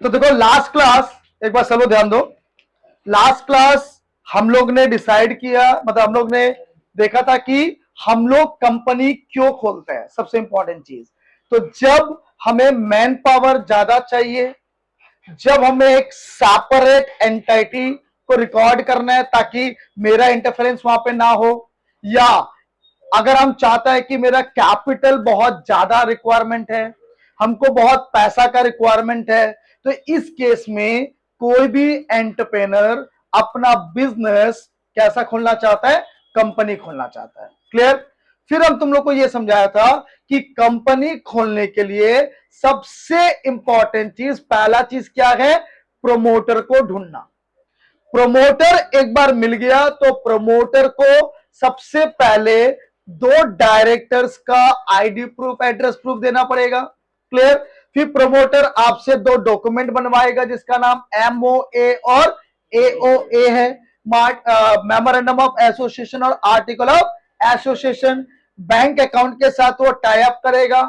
तो देखो last class, एक बार चलो ध्यान दो। लास्ट क्लास हम लोग ने डिसाइड किया, मतलब हम लोग ने देखा था कि हम लोग कंपनी क्यों खोलते हैं। सबसे इंपॉर्टेंट चीज, तो जब हमें मैन पावर ज्यादा चाहिए, जब हमें एक सेपरेट एंटिटी को रिकॉर्ड करना है ताकि मेरा इंटरफेरेंस वहां पे ना हो, या अगर हम चाहता है कि मेरा कैपिटल बहुत ज्यादा रिक्वायरमेंट है, हमको बहुत पैसा का रिक्वायरमेंट है, तो इस केस में कोई भी एंटरप्रेन्योर अपना बिजनेस कैसा खोलना चाहता है, कंपनी खोलना चाहता है। क्लियर? फिर हम तुम लोग को यह समझाया था कि कंपनी खोलने के लिए सबसे इंपॉर्टेंट चीज, पहला चीज क्या है, प्रोमोटर को ढूंढना। प्रोमोटर एक बार मिल गया तो प्रोमोटर को सबसे पहले दो डायरेक्टर्स का आईडी प्रूफ, एड्रेस प्रूफ देना पड़ेगा। क्लियर? फिर प्रोमोटर आपसे दो डॉक्यूमेंट बनवाएगा जिसका नाम MOA और AOA है, मेमोरेंडम ऑफ एसोसिएशन और article of association. Bank account के साथ वो टाई अप करेगा।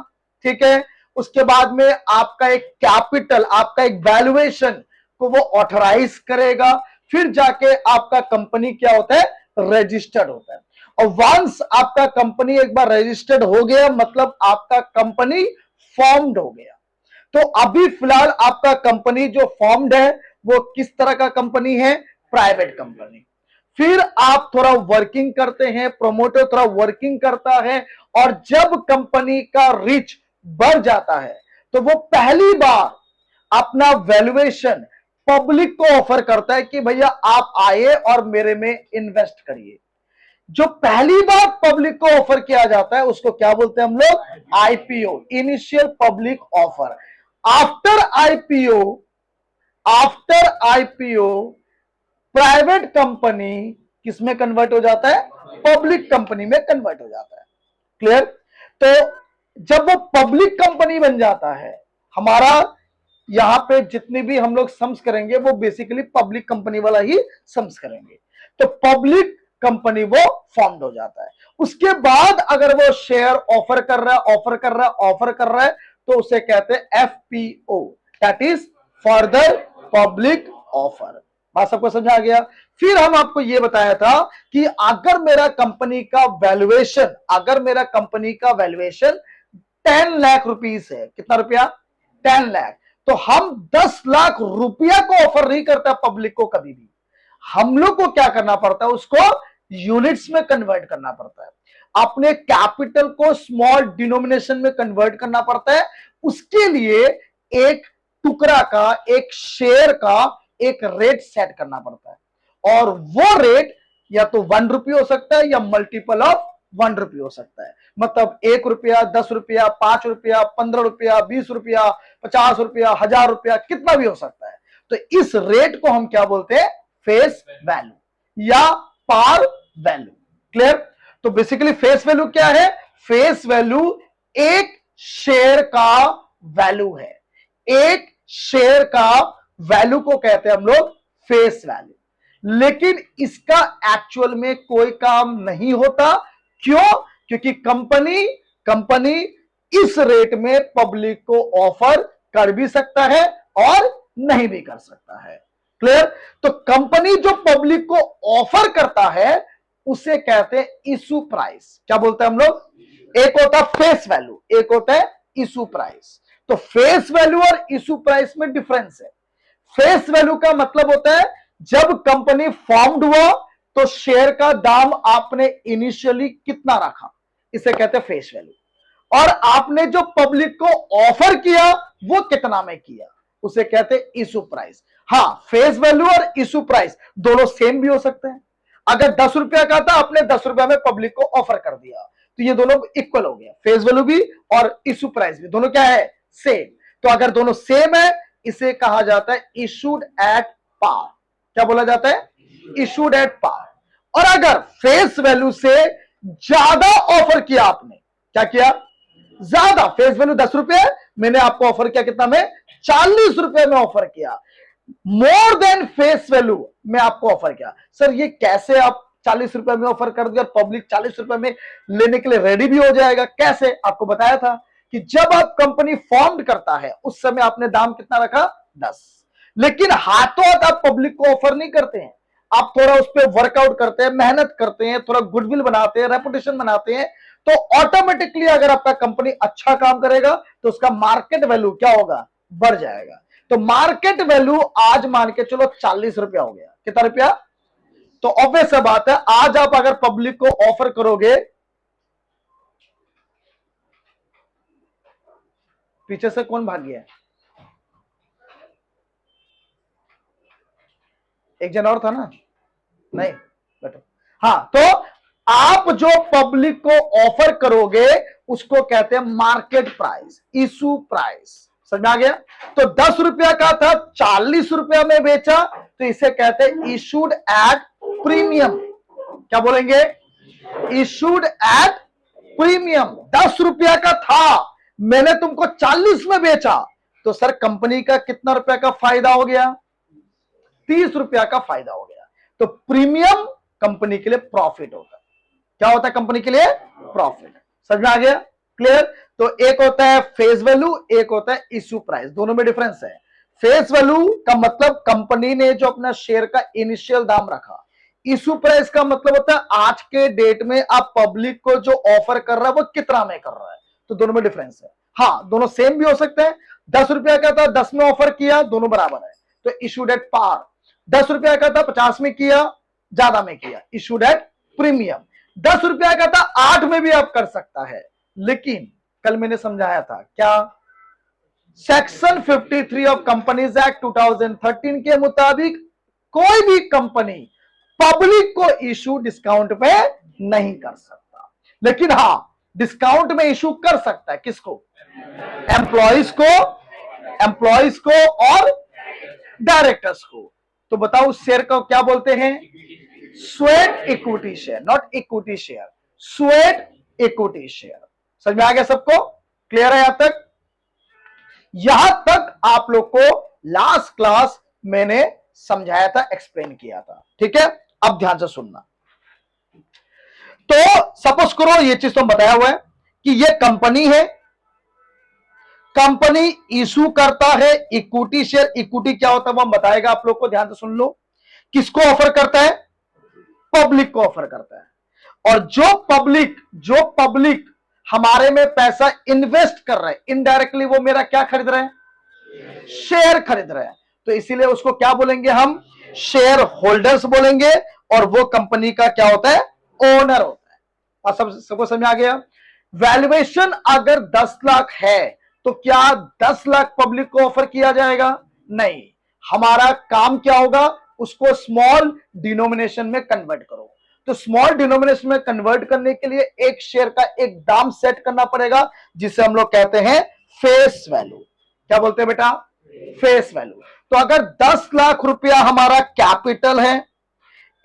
ठीक है? उसके बाद में आपका एक कैपिटल, आपका एक वैल्यूएशन को वो ऑथराइज करेगा। फिर जाके आपका कंपनी क्या होता है, रजिस्टर्ड होता है। और वंस आपका कंपनी एक बार रजिस्टर्ड हो गया, मतलब आपका कंपनी फॉर्म्ड हो गया। तो अभी फिलहाल आपका कंपनी जो फॉर्म्ड है वो किस तरह का कंपनी है, प्राइवेट कंपनी। फिर आप थोड़ा वर्किंग करते हैं, प्रोमोटर थोड़ा वर्किंग करता है, और जब कंपनी का रीच बढ़ जाता है तो वो पहली बार अपना वैल्यूएशन पब्लिक को ऑफर करता है कि भैया आप आइए और मेरे में इन्वेस्ट करिए। जो पहली बार पब्लिक को ऑफर किया जाता है उसको क्या बोलते हैं हम लोग, IPO, initial public offer. After IPO private company किसमें कन्वर्ट हो जाता है, पब्लिक कंपनी में कन्वर्ट हो जाता है। क्लियर? तो जब वो पब्लिक कंपनी बन जाता है, हमारा यहां पे जितनी भी हम लोग सम्स करेंगे वो बेसिकली पब्लिक कंपनी वाला ही सम्स करेंगे। तो पब्लिक कंपनी वो फॉर्म्ड हो जाता है। उसके बाद अगर वो शेयर ऑफर कर रहा है तो उसे कहते हैं FPO, that is further public offer. बात सबको समझ आ गया? फिर हम आपको यह बताया था कि अगर मेरा कंपनी का वैल्यूएशन 10 लाख रुपीस है, कितना रुपया, 10 लाख, तो हम 10 लाख रुपया को ऑफर नहीं करता पब्लिक को कभी भी। हम लोग को क्या करना पड़ता है, उसको यूनिट्स में कन्वर्ट करना पड़ता है, अपने कैपिटल को स्मॉल डिनोमिनेशन में कन्वर्ट करना पड़ता है। उसके लिए एक टुकड़ा का, एक शेयर का एक रेट सेट करना पड़ता है, और वो रेट या तो 1 रुपये हो सकता है या मल्टीपल ऑफ 1 रुपये हो सकता है। मतलब 1 रुपया, 10 रुपया, 5 रुपया, 15 रुपया, 20 रुपया, 50 रुपया, 1000 रुपया, कितना भी हो सकता है। तो इस रेट को हम क्या बोलते हैं, फेस वैल्यू या पार वैल्यू। क्लियर? तो बेसिकली फेस वैल्यू क्या है, फेस वैल्यू एक शेयर का वैल्यू है। एक शेयर का वैल्यू को कहते हैं हम लोग फेस वैल्यू। लेकिन इसका एक्चुअल में कोई काम नहीं होता। क्यों? क्योंकि कंपनी इस रेट में पब्लिक को ऑफर कर भी सकता है और नहीं भी कर सकता है। क्लियर? तो कंपनी जो पब्लिक को ऑफर करता है उसे कहते हैं इशू प्राइस। क्या बोलते हैं हम लोग, एक होता है फेस वैल्यू, एक होता है इशू प्राइस। तो फेस वैल्यू और इशू प्राइस में डिफरेंस है। फेस वैल्यू का मतलब होता है जब कंपनी फॉर्म्ड हुआ तो शेयर का दाम आपने इनिशियली कितना रखा, इसे कहते हैं फेस वैल्यू। और आपने जो पब्लिक को ऑफर किया वो कितना में किया, उसे कहते हैं इशू प्राइस। हाँ, फेस वैल्यू और इशू प्राइस दोनों सेम भी हो सकते हैं। अगर 10 रुपया का था, आपने 10 रुपया में पब्लिक को ऑफर कर दिया, तो ये दोनों इक्वल हो गया। फेस वैल्यू भी और इशू प्राइस भी दोनों क्या है, सेम। तो अगर दोनों सेम है इसे कहा जाता है इशूड एट पार। क्या बोला जाता है, इशूड एट पार। और अगर फेस वैल्यू से ज्यादा ऑफर किया आपने, क्या किया, ज्यादा, फेस वैल्यू 10 रुपये, मैंने आपको ऑफर किया कितना में, 40 रुपए में ऑफर किया। मोर देन फेस वैल्यू में आपको ऑफर किया। सर ये कैसे आप 40 रुपए में ऑफर कर दिया, पब्लिक 40 रुपए में लेने के लिए रेडी भी हो जाएगा, कैसे? आपको बताया था कि जब आप कंपनी फॉर्म करता है उस समय आपने दाम कितना रखा, 10। लेकिन हाथों हाथ आप पब्लिक को ऑफर नहीं करते हैं, आप थोड़ा उस पर वर्कआउट करते हैं, मेहनत करते हैं, थोड़ा गुडविल बनाते हैं, रेपुटेशन बनाते हैं, तो ऑटोमेटिकली अगर आपका कंपनी अच्छा काम करेगा तो उसका मार्केट वैल्यू क्या होगा, बढ़ जाएगा। तो मार्केट वैल्यू आज मान के चलो 40 रुपया हो गया, कितना रुपया, तो ऑब्वियस बात है आज आप अगर पब्लिक को ऑफर करोगे, पीछे से कौन भाग गया, एक जन और था ना, नहीं बैठो। हाँ, तो आप जो पब्लिक को ऑफर करोगे उसको कहते हैं मार्केट प्राइस, इशू प्राइस, समझ में आ गया। तो 10 रुपया का था, 40 रुपया में बेचा, तो इसे कहते हैं इशूड एट प्रीमियम। क्या बोलेंगे, इशूड एट प्रीमियम। 10 रुपया का था, मैंने तुमको 40 में बेचा, तो सर कंपनी का कितना रुपया का फायदा हो गया, 30 रुपया का फायदा हो गया। तो प्रीमियम कंपनी के लिए प्रॉफिट होता है। क्या होता है कंपनी के लिए, प्रॉफिट। समझ में आ गया, क्लियर। तो एक होता है फेस वैल्यू, एक होता है इश्यू प्राइस, दोनों में डिफरेंस है। फेस वैल्यू का मतलब कंपनी ने जो अपना शेयर का इनिशियल दाम रखा, इशू प्राइस का मतलब होता है आज के डेट में आप पब्लिक को जो ऑफर कर रहा है वो कितना में कर रहा है। तो दोनों में डिफरेंस है। हाँ, दोनों सेम भी हो सकते हैं, 10 रुपया का था 10 में ऑफर किया, दोनों बराबर है, तो इशूड एट पार। 10 रुपया का था 50 में किया, ज्यादा में किया, इशूड एट प्रीमियम। 10 रुपया का था 8 में भी आप कर सकता है, लेकिन कल मैंने समझाया था क्या, सेक्शन 53 ऑफ कंपनीज एक्ट 2013 के मुताबिक कोई भी कंपनी पब्लिक को इशू डिस्काउंट पे नहीं कर सकता, लेकिन हाँ डिस्काउंट में इशू कर सकता है, किसको, एम्प्लॉइज को और डायरेक्टर्स को। तो बताओ उस शेयर को क्या बोलते हैं, sweat equity share, not equity share, sweat equity share. समझ में आ गया सबको, क्लियर है यहां तक। यहां तक आप लोग को लास्ट क्लास मैंने समझाया था, एक्सप्लेन किया था, ठीक है। अब ध्यान से सुनना। तो सपोज करो ये चीज तो बताया हुआ है कि ये कंपनी है, कंपनी इशू करता है इक्विटी शेयर। इक्विटी क्या होता है वो हम बताएगा आप लोग को, ध्यान से सुन लो। किसको ऑफर करता है, पब्लिक को ऑफर करता है। और जो पब्लिक हमारे में पैसा इन्वेस्ट कर रहा है, इनडायरेक्टली वो मेरा क्या खरीद रहे हैं, शेयर खरीद रहे हैं। तो इसीलिए उसको क्या बोलेंगे हम, शेयर होल्डर्स बोलेंगे, और वो कंपनी का क्या होता है, ओनर होता है। और सबको समझ आ गया। वैल्यूएशन अगर 10 लाख है तो क्या 10 लाख पब्लिक को ऑफर किया जाएगा, नहीं। हमारा काम क्या होगा, उसको स्मॉल डिनोमिनेशन में कन्वर्ट करो। तो स्मॉल डिनोमिनेशन में कन्वर्ट करने के लिए एक शेयर का एक दाम सेट करना पड़ेगा, जिसे हम लोग कहते हैं फेस वैल्यू। क्या बोलते हैं बेटा, फेस वैल्यू। तो अगर 10 लाख रुपया हमारा कैपिटल है,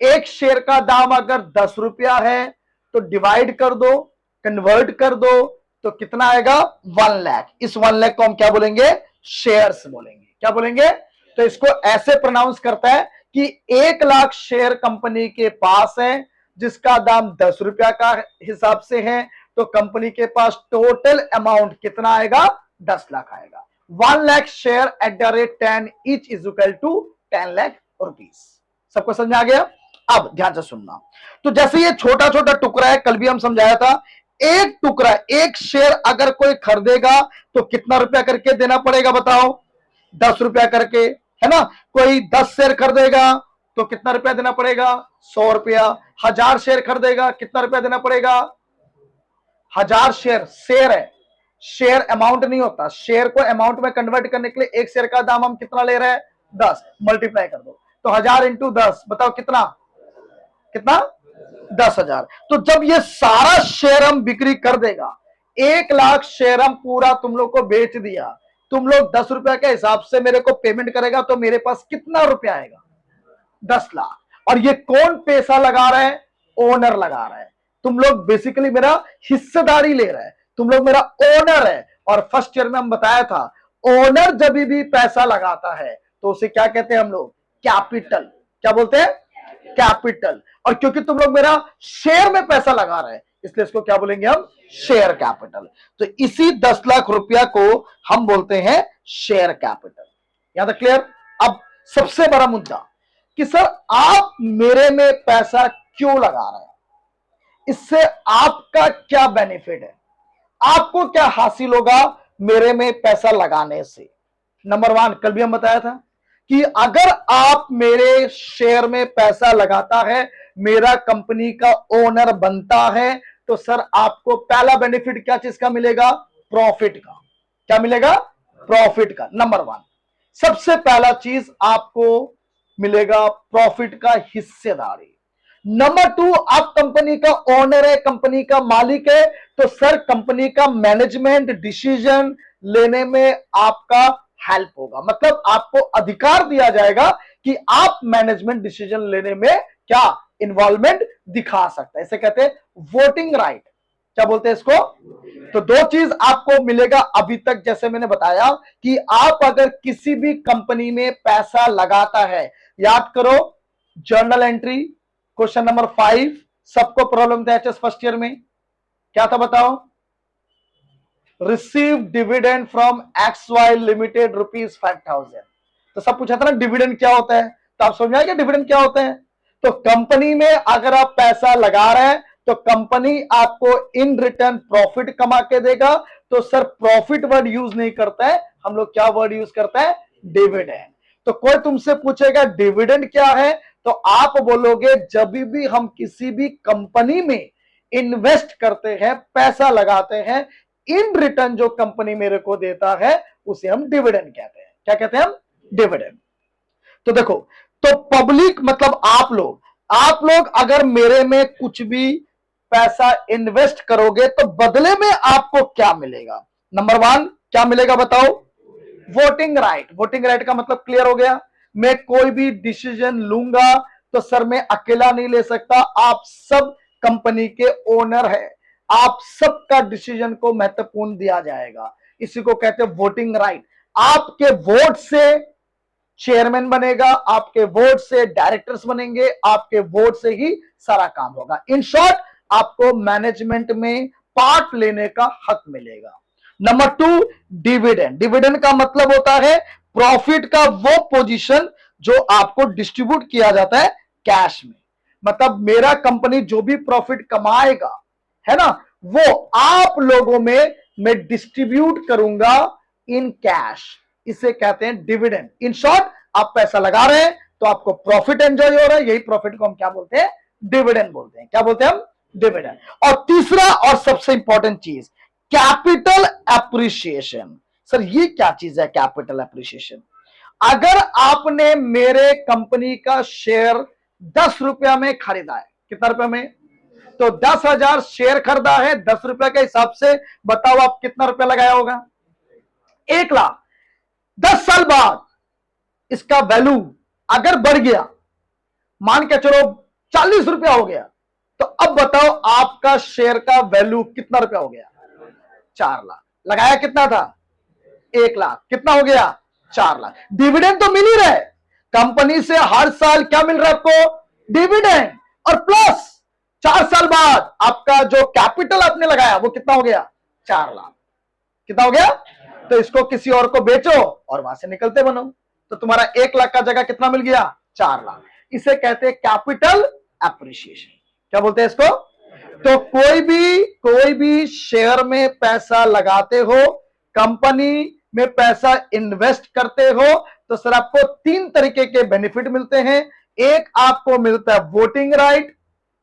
एक शेयर का दाम अगर 10 रुपया है, तो डिवाइड कर दो, कन्वर्ट कर दो, तो कितना आएगा, 1 लाख। इस 1 लाख को हम क्या बोलेंगे, शेयर्स बोलेंगे। क्या बोलेंगे, तो इसको ऐसे प्रोनाउंस करता है कि 1 लाख शेयर कंपनी के पास है, जिसका दाम 10 रुपया का हिसाब से है, तो कंपनी के पास टोटल अमाउंट कितना आएगा, 10 लाख आएगा। 1 lakh share at the rate 10 each is equal to 10 lakh rupees. सबको समझ में आ गया। अब ध्यान से सुनना। तो जैसे ये छोटा छोटा टुकड़ा है, कल भी हम समझाया था, एक टुकड़ा, एक शेयर अगर कोई खरीदेगा तो कितना रुपया करके देना पड़ेगा, बताओ, 10 रुपया करके, है ना। कोई 10 शेयर खरीदेगा तो कितना रुपया देना पड़ेगा, 100 रुपया। 1000 शेयर खरीदेगा कितना रुपया देना पड़ेगा, 1000 शेयर है, शेयर अमाउंट नहीं होता। शेयर को अमाउंट में कन्वर्ट करने के लिए एक शेयर का दाम हम कितना ले रहे हैं, 10, मल्टीप्लाई कर दो, तो 1000 इंटू 10, बताओ कितना, 10,000। तो जब ये सारा शेयर हम बिक्री कर देगा, 1 लाख शेयर हम पूरा तुम लोग को बेच दिया, तुम लोग 10 रुपया के हिसाब से मेरे को पेमेंट करेगा, तो मेरे पास कितना रुपया आएगा, 10 लाख। और ये कौन पैसा लगा रहा है, ओनर लगा रहा है। तुम लोग बेसिकली मेरा हिस्सेदारी ले रहा है, तुम लोग मेरा ओनर है। और फर्स्ट ईयर में हम बताया था, ओनर जब भी पैसा लगाता है तो उसे क्या कहते हैं हम लोग, कैपिटल। क्या बोलते हैं, कैपिटल। और क्योंकि तुम लोग मेरा शेयर में पैसा लगा रहे हैं, इसलिए इसको क्या बोलेंगे हम, शेयर कैपिटल। तो इसी 10 लाख रुपया को हम बोलते हैं शेयर कैपिटल। यहां तक क्लियर। अब सबसे बड़ा मुद्दा कि सर आप मेरे में पैसा क्यों लगा रहे हैं, इससे आपका क्या बेनिफिट है, आपको क्या हासिल होगा मेरे में पैसा लगाने से। नंबर वन, कल भी हम बताया था कि अगर आप मेरे शेयर में पैसा लगाता है, मेरा कंपनी का ओनर बनता है, तो सर आपको पहला बेनिफिट क्या चीज का मिलेगा, प्रॉफिट का। क्या मिलेगा, प्रॉफिट का। नंबर वन, सबसे पहला चीज आपको मिलेगा प्रॉफिट का हिस्सेदारी। नंबर टू, आप कंपनी का ओनर है, कंपनी का मालिक है, तो सर कंपनी का मैनेजमेंट डिसीजन लेने में आपका हेल्प होगा, मतलब आपको अधिकार दिया जाएगा कि आप मैनेजमेंट डिसीजन लेने में क्या इन्वॉल्वमेंट दिखा सकते हैं। इसे कहते हैं वोटिंग राइट। क्या बोलते हैं इसको। तो दो चीज आपको मिलेगा अभी तक, जैसे मैंने बताया कि आप अगर किसी भी कंपनी में पैसा लगाता है, याद करो जर्नल एंट्री क्वेश्चन नंबर 5 सबको प्रॉब्लम था एचएस फर्स्ट ईयर में, क्या था बताओ, receive dividend from XY limited ₹5,000। तो सब पूछा था ना डिविडेंड क्या होता है, तो आप समझ आए डिविडेंड क्या होता है। तो कंपनी में अगर आप पैसा लगा रहे हैं तो कंपनी आपको इन रिटर्न प्रॉफिट कमा के देगा। तो सर प्रॉफिट वर्ड यूज नहीं करता है, हम लोग क्या वर्ड यूज करते हैं, डिविडेंड। तो कोई तुमसे पूछेगा डिविडेंड क्या है, तो आप बोलोगे जब भी हम किसी भी कंपनी में इन्वेस्ट करते हैं, पैसा लगाते हैं, इन रिटर्न जो कंपनी मेरे को देता है उसे हम डिविडेंड कहते हैं। क्या कहते हैं हम, डिविडेंड। तो देखो, तो पब्लिक मतलब आप लोग अगर मेरे में कुछ भी पैसा इन्वेस्ट करोगे तो बदले में आपको क्या मिलेगा। नंबर वन क्या मिलेगा बताओ, वोटिंग राइट। वोटिंग राइट का मतलब क्लियर हो गया, मैं कोई भी डिसीजन लूंगा तो सर मैं अकेला नहीं ले सकता, आप सब कंपनी के ओनर है, आप सबका डिसीजन को महत्वपूर्ण दिया जाएगा। इसी को कहते हैं वोटिंग राइट। आपके वोट से चेयरमैन बनेगा, आपके वोट से डायरेक्टर्स बनेंगे, आपके वोट से ही सारा काम होगा। इन शॉर्ट आपको मैनेजमेंट में पार्ट लेने का हक मिलेगा। Number two, dividend. डिविडेंड का मतलब होता है प्रॉफिट का वो पोजीशन जो आपको डिस्ट्रीब्यूट किया जाता है कैश में। मतलब मेरा कंपनी जो भी प्रॉफिट कमाएगा है ना, वो आप लोगों में मैं डिस्ट्रीब्यूट करूंगा इन कैश, इसे कहते हैं डिविडेंड। इन शॉर्ट आप पैसा लगा रहे हैं तो आपको प्रॉफिट एंजॉय हो रहा है, यही प्रॉफिट को हम क्या बोलते हैं, डिविडेंड बोलते हैं। क्या बोलते हैं हम, डिविडेंड। और तीसरा और सबसे इंपॉर्टेंट चीज, कैपिटल एप्रिसिएशन। सर ये क्या चीज है कैपिटल एप्रिसिएशन। अगर आपने मेरे कंपनी का शेयर 10 रुपया में खरीदा है, कितना रुपया में, तो 10,000 शेयर खरीदा है, 10 रुपया के हिसाब से बताओ आप कितना रुपया लगाया होगा, 1 लाख। 10 साल बाद इसका वैल्यू अगर बढ़ गया, मान के चलो 40 रुपया हो गया, तो अब बताओ आपका शेयर का वैल्यू कितना रुपया हो गया, 4 लाख। लगाया कितना था, 1 लाख, कितना हो गया, 4 लाख। डिविडेंड तो मिल ही रहा है, कंपनी से हर साल क्या मिल रहा है आपको, डिविडेंड, और प्लस 4 साल बाद आपका जो कैपिटल आपने लगाया वो कितना हो गया, 4 लाख। कितना हो गया, तो इसको किसी और को बेचो और वहां से निकलते बनो, तो तुम्हारा 1 लाख का जगह कितना मिल गया, 4 लाख। इसे कहते हैं कैपिटल एप्रिसिएशन। क्या बोलते हैं इसको। तो कोई भी शेयर में पैसा लगाते हो, कंपनी में पैसा इन्वेस्ट करते हो, तो सर आपको 3 तरीके के बेनिफिट मिलते हैं। एक आपको मिलता है वोटिंग राइट,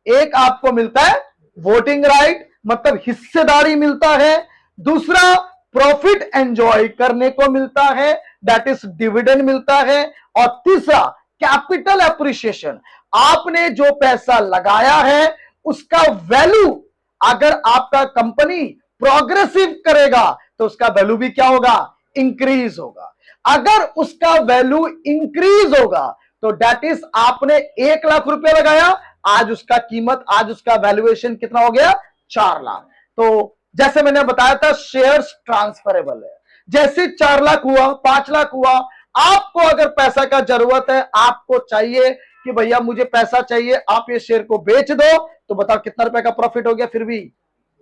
एक आपको मिलता है वोटिंग राइट मतलब हिस्सेदारी मिलता है, दूसरा प्रॉफिट एंजॉय करने को मिलता है, दैट इज डिविडेंड मिलता है, और तीसरा कैपिटल एप्रिसिएशन। आपने जो पैसा लगाया है उसका वैल्यू अगर आपका कंपनी प्रोग्रेसिव करेगा तो उसका वैल्यू भी क्या होगा, इंक्रीज होगा। अगर उसका वैल्यू इंक्रीज होगा तो दैट इज आपने 1 लाख रुपया लगाया, आज उसका कीमत, आज उसका वैल्यूएशन कितना हो गया, 4 लाख। तो जैसे मैंने बताया था शेयर्स ट्रांसफरेबल है, जैसे 4 लाख हुआ, 5 लाख हुआ, आपको अगर पैसा का जरूरत है, आपको चाहिए कि भैया मुझे पैसा चाहिए, आप ये शेयर को बेच दो, तो बताओ कितना रुपए का प्रॉफिट हो गया, फिर भी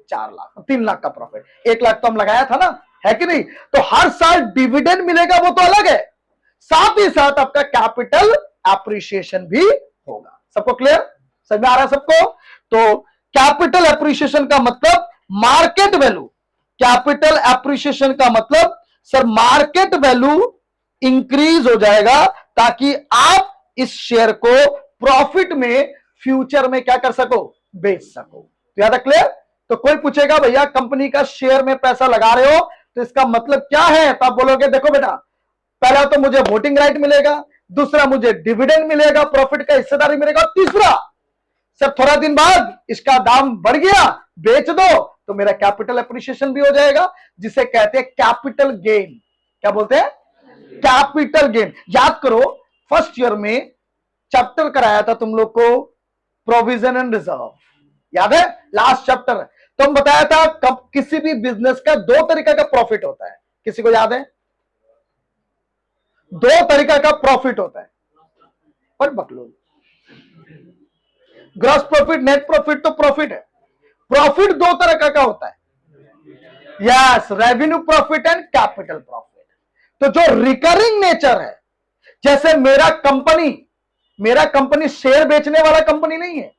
4 लाख, 3 लाख का प्रॉफिट। 1 लाख तो हम लगाया था ना, है कि नहीं। तो हर साल डिविडेंड मिलेगा वो तो अलग है, साथ ही साथ आपका कैपिटल एप्रिसिएशन भी होगा। सबको क्लियर, समझ में आ रहा है सबको? तो कैपिटल एप्रिसिएशन का मतलब मार्केट वैल्यू, कैपिटल एप्रिसिएशन का मतलब सर मार्केट वैल्यू इंक्रीज हो जाएगा ताकि आप इस शेयर को प्रॉफिट में फ्यूचर में क्या कर सको, बेच सको। तो याद है, क्लियर? तो कोई पूछेगा भैया कंपनी का शेयर में पैसा लगा रहे हो तो इसका मतलब क्या है, तो आप बोलोगे देखो बेटा, पहला तो मुझे वोटिंग राइट मिलेगा, दूसरा मुझे डिविडेंड मिलेगा, प्रॉफिट का हिस्सेदारी मिलेगा, तीसरा सर थोड़ा दिन बाद इसका दाम बढ़ गया, बेच दो तो मेरा कैपिटल एप्रिसिएशन भी हो जाएगा, जिसे कहते हैं कैपिटल गेन। क्या बोलते हैं? Capital gain. याद करो फर्स्ट ईयर में चैप्टर कराया था तुम लोग को प्रोविजन एंड रिजर्व, याद है? लास्ट चैप्टर तुम बताया था कब किसी भी बिजनेस का दो तरीका का प्रॉफिट होता है, किसी को याद है? दो तरीका का प्रॉफिट होता है, पर बकलोल, ग्रॉस प्रॉफिट, नेट प्रॉफिट तो प्रॉफिट है। प्रॉफिट दो तरह का होता है, yes, revenue profit and capital profit. तो जो रिकरिंग नेचर है, जैसे मेरा कंपनी शेयर बेचने वाला कंपनी नहीं है।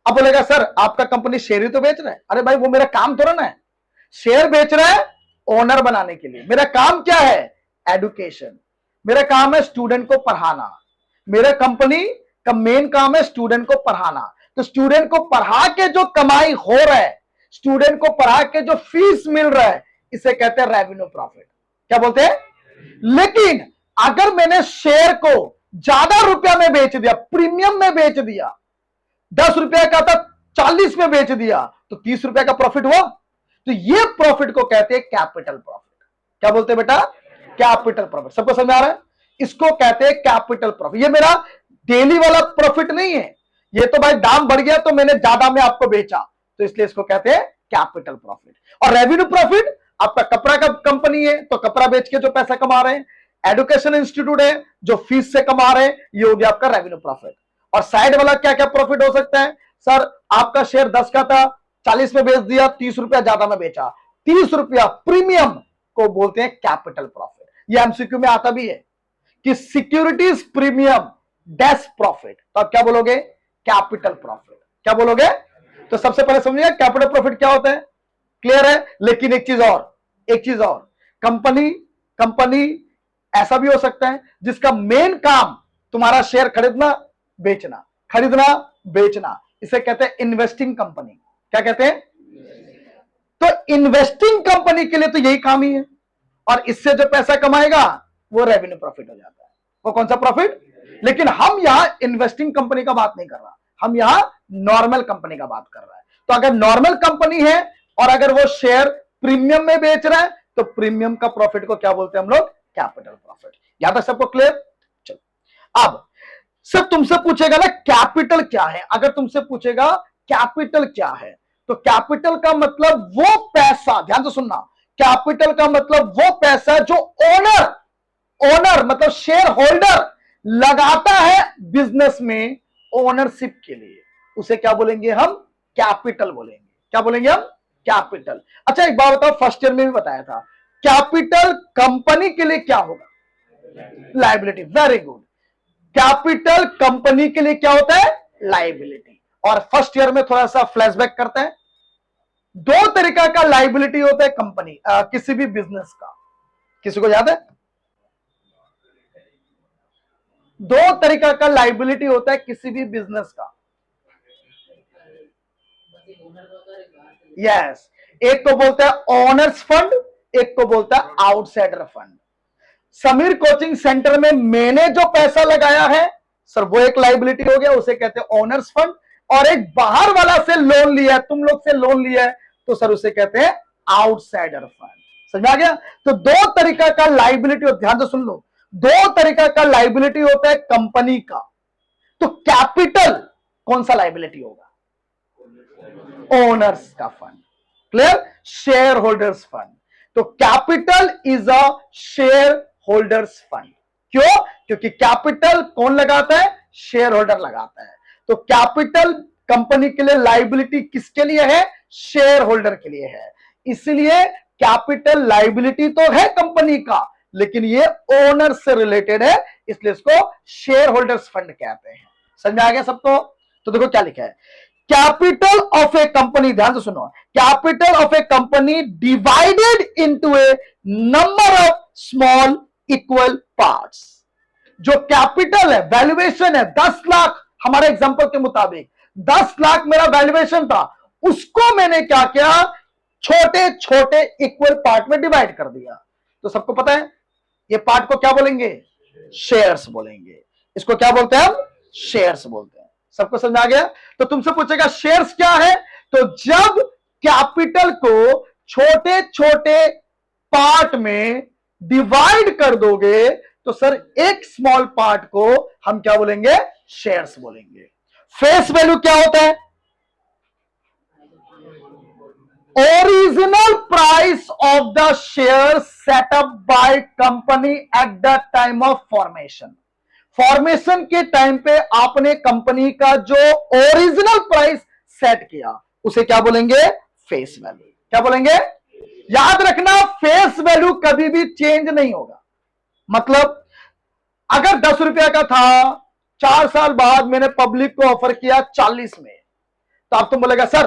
अब बोलेगा सर आपका कंपनी शेयर ही तो बेच रहा है। अरे भाई वो मेरा काम थोड़ा ना है, शेयर बेच रहा है ओनर बनाने के लिए। मेरा काम क्या है? एडुकेशन। मेरा काम है स्टूडेंट को पढ़ाना। मेरा कंपनी का मेन काम है स्टूडेंट को पढ़ाना। तो स्टूडेंट को पढ़ा के जो कमाई हो रहा है, स्टूडेंट को पढ़ा के जो फीस मिल रहा है, इसे कहते हैं रेवेन्यू प्रॉफिट। क्या बोलते हैं? लेकिन अगर मैंने शेयर को ज्यादा रुपया में बेच दिया, प्रीमियम में बेच दिया, 10 रुपया का था 40 में बेच दिया, तो 30 रुपया का प्रॉफिट हुआ। तो ये प्रॉफिट को कहते हैं कैपिटल प्रॉफिट। क्या बोलते हैं बेटा? Capital profit. सबको समझ आ रहा है? इसको कहते हैं कैपिटल प्रॉफिट। ये मेरा डेली वाला प्रॉफिट नहीं है, ये तो भाई दाम बढ़ गया तो मैंने ज्यादा में आपको बेचा, तो इसलिए इसको कहते हैं कैपिटल प्रॉफिट। और रेवेन्यू प्रॉफिट, आपका कपड़ा का कंपनी है तो कपड़ा बेच के जो पैसा कमा रहे हैं, एडुकेशन इंस्टीट्यूट है जो फीस से कमा रहे हैं, ये हो गया आपका रेवेन्यू प्रॉफिट। और साइड वाला क्या क्या प्रॉफिट हो सकता है? सर आपका शेयर 10 का था, 40 में बेच दिया, 30 रुपया ज्यादा में बेचा, 30 रुपया प्रीमियम को बोलते हैं कैपिटल प्रॉफिट। ये एमसीक्यू में आता भी है कि सिक्योरिटीज प्रीमियम डैश प्रॉफिट, तो आप क्या बोलोगे? Capital profit. क्या बोलोगे? तो सबसे पहले समझिए कैपिटल प्रॉफिट क्या होता है, क्लियर है? लेकिन एक चीज और, कंपनी ऐसा भी हो सकता है जिसका मेन काम तुम्हारा शेयर खरीदना बेचना, इसे कहते हैं इन्वेस्टिंग कंपनी। क्या कहते हैं? तो इन्वेस्टिंग कंपनी के लिए तो यही काम ही है, और इससे जो पैसा कमाएगा वो रेवेन्यू प्रॉफिट हो जाता है। वो कौन सा प्रॉफिट? लेकिन हम यहां इन्वेस्टिंग कंपनी का बात नहीं कर रहा, हम यहां नॉर्मल कंपनी का बात कर रहा है। तो अगर नॉर्मल कंपनी है और अगर वो शेयर प्रीमियम में बेच रहा है, तो प्रीमियम का प्रॉफिट को क्या बोलते हैं हम लोग? Capital profit. याद है सबको? क्लियर? चलो अब सब तुमसे पूछेगा ना कैपिटल क्या है। अगर तुमसे पूछेगा कैपिटल क्या है, तो कैपिटल का मतलब वो पैसा, ध्यान से सुनना, कैपिटल का मतलब वो पैसा जो ओनर मतलब शेयर होल्डर लगाता है बिजनेस में ओनरशिप के लिए, उसे क्या बोलेंगे हम? कैपिटल बोलेंगे। क्या बोलेंगे हम? कैपिटल। अच्छा एक बात बताओ, फर्स्ट ईयर में भी बताया था, कैपिटल कंपनी के लिए क्या होगा? Liability. Very good. Capital company के लिए क्या होता है? लायबिलिटी। और फर्स्ट ईयर में थोड़ा सा फ्लैशबैक करते हैं, दो तरीका का लायबिलिटी होता है कंपनी किसी भी बिजनेस का। किसी को याद है? दो तरीका का लायबिलिटी होता है किसी भी बिजनेस का। यस, एक को बोलता है ओनर्स फंड, एक को बोलता है outsider fund. Sameer coaching centre में मैंने जो पैसा लगाया है सर, वो एक लायबिलिटी हो गया, उसे कहते हैं ओनर्स फंड। और एक बाहर वाला से लोन लिया है, तुम लोग से लोन लिया है, तो सर उसे कहते हैं आउटसाइडर फंड। समझ आ गया? तो दो तरीका का लायबिलिटी, ध्यान से सुन लो, दो तरीका का लायबिलिटी होता है कंपनी का। तो कैपिटल कौन सा लायबिलिटी होगा? ओनर्स का fund. Clear? Share holders fund. तो capital is a share holders fund. क्यों? क्योंकि कैपिटल कौन लगाता है? शेयर होल्डर लगाता है। तो कैपिटल कंपनी के लिए लायबिलिटी किसके लिए है? शेयर होल्डर के लिए है। इसलिए कैपिटल लायबिलिटी तो है कंपनी का, लेकिन ये ओनर से रिलेटेड है, इसलिए इसको शेयर होल्डर्स फंड कहते हैं। समझ में आ गया सबको? तो देखो क्या लिखा है, कैपिटल ऑफ ए कंपनी, ध्यान से सुनो, capital of A company divided into A number of small equal parts. जो कैपिटल है, वैल्यूएशन है 10 लाख, हमारे एग्जांपल के मुताबिक 10 लाख मेरा वैल्यूएशन था, उसको मैंने क्या किया, छोटे छोटे इक्वल पार्ट में डिवाइड कर दिया। तो सबको पता है ये पार्ट को क्या बोलेंगे, शेयर्स बोलेंगे। इसको क्या बोलते हैं हम, शेयर्स बोलते हैं। सबको समझ आ गया? तो तुमसे पूछेगा शेयर्स क्या है, तो जब कैपिटल को छोटे छोटे पार्ट में डिवाइड कर दोगे तो सर एक स्मॉल पार्ट को हम क्या बोलेंगे, शेयर्स बोलेंगे। फेस वैल्यू क्या होता है, original price of the share set up by company at the time of formation. Formation के टाइम पे आपने कंपनी का जो ओरिजिनल प्राइस सेट किया उसे क्या बोलेंगे, फेस वैल्यू। क्या बोलेंगे, याद रखना फेस वैल्यू कभी भी चेंज नहीं होगा। मतलब अगर 10 रुपया का था, 4 साल बाद मैंने पब्लिक को ऑफर किया 40 में, तो आप तुम बोलेगा सर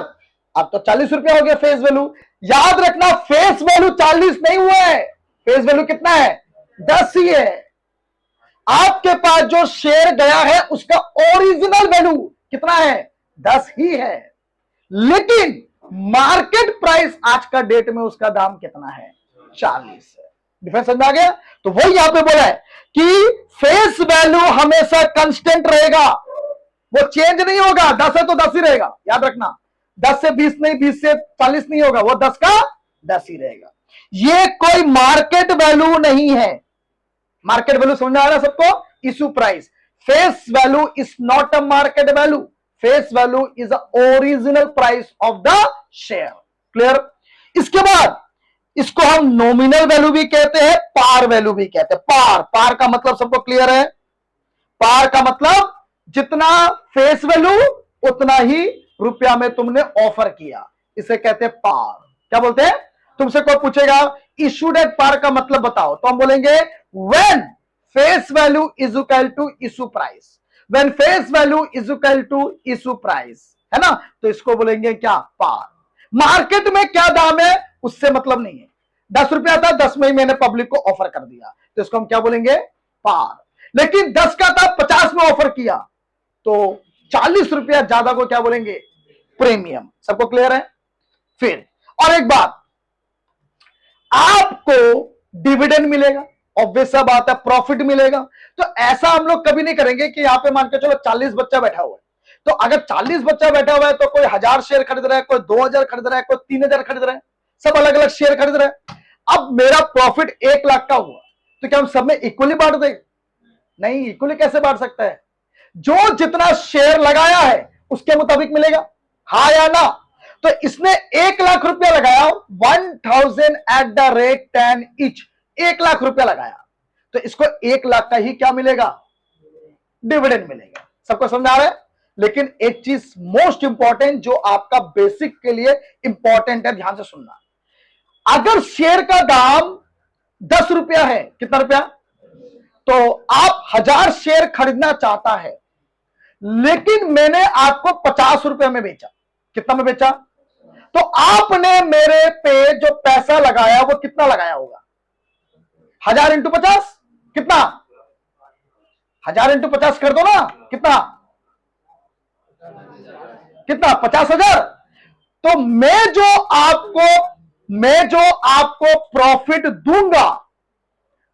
अब तो 40 रुपया हो गया फेस वैल्यू। याद रखना फेस वैल्यू 40 नहीं हुआ है, फेस वैल्यू कितना है, 10 ही है। आपके पास जो शेयर गया है उसका ओरिजिनल वैल्यू कितना है, 10 ही है, लेकिन मार्केट प्राइस आज का डेट में उसका दाम कितना है, 40 है। डिफरेंस समझ आ गया? तो वही यहां पे बोला है कि फेस वैल्यू हमेशा कांस्टेंट रहेगा, वो चेंज नहीं होगा। 10 है तो 10 ही रहेगा, याद रखना। 10 से 20 नहीं, 20 से 40 नहीं होगा, वो 10 का 10 ही रहेगा। ये कोई मार्केट वैल्यू नहीं है। मार्केट वैल्यू समझ आ रहा है सबको, issue price. Face value is not a market value, face value is a original price of the share. Clear? इसके बाद इसको हम नॉमिनल वैल्यू भी कहते हैं, पार वैल्यू भी कहते हैं। पार, पार का मतलब सबको क्लियर है? पार का मतलब जितना फेस वैल्यू उतना ही रुपया में तुमने ऑफर किया, इसे कहते हैं पार। क्या बोलते हैं? तुमसे कोई पूछेगा इशूड एट पार का मतलब बताओ, तो हम बोलेंगे when face value is equal to issue price. When face value is equal to issue price, है ना, तो इसको बोलेंगे क्या, पार। मार्केट में क्या दाम है उससे मतलब नहीं है। 10 रुपया था, 10 में ही मैंने पब्लिक को ऑफर कर दिया, तो इसको हम क्या बोलेंगे, पार। लेकिन 10 का था, 50 में ऑफर किया, तो 40 रुपया ज्यादा को क्या बोलेंगे, प्रीमियम। सबको क्लियर है? फिर और एक बात, आपको डिविडेंड मिलेगा, ऑब्वियस सा बात है, प्रॉफिट मिलेगा। तो ऐसा हम लोग कभी नहीं करेंगे कि यहां पे मान के चलो 40 बच्चा बैठा हुआ है, तो अगर 40 बच्चा बैठा हुआ है तो कोई 1000 शेयर खरीद रहा है, कोई 2000 खरीद रहा है, कोई 3000 खरीद रहा है, सब अलग अलग शेयर खरीद रहे हैं। अब मेरा प्रॉफिट 1 लाख का हुआ, तो क्या हम सब में इक्वली बांट देंगे? नहीं, इक्वली कैसे बांट सकता है? जो जितना शेयर लगाया है उसके मुताबिक मिलेगा, हाँ या ना? तो इसने 1 लाख रुपया लगाया, 1000 eight the rate 10 each, 1 lakh रुपया लगाया, तो इसको 1 लाख का ही क्या मिलेगा, डिविडेंड मिलेगा। सबको समझ आ रहा है? लेकिन एक चीज मोस्ट इंपॉर्टेंट जो आपका बेसिक के लिए इंपॉर्टेंट है, ध्यान से सुनना। अगर शेयर का दाम 10 रुपया है, कितना रुपया, तो आप 1000 शेयर खरीदना चाहता है, लेकिन मैंने आपको 50 रुपए में बेचा। कितना में बेचा? तो आपने मेरे पे जो पैसा लगाया वो कितना लगाया होगा, 1000 इंटू 50 कितना, 1000 इंटू 50 कर दो ना, कितना कितना, 50,000। तो मैं जो आपको प्रॉफिट दूंगा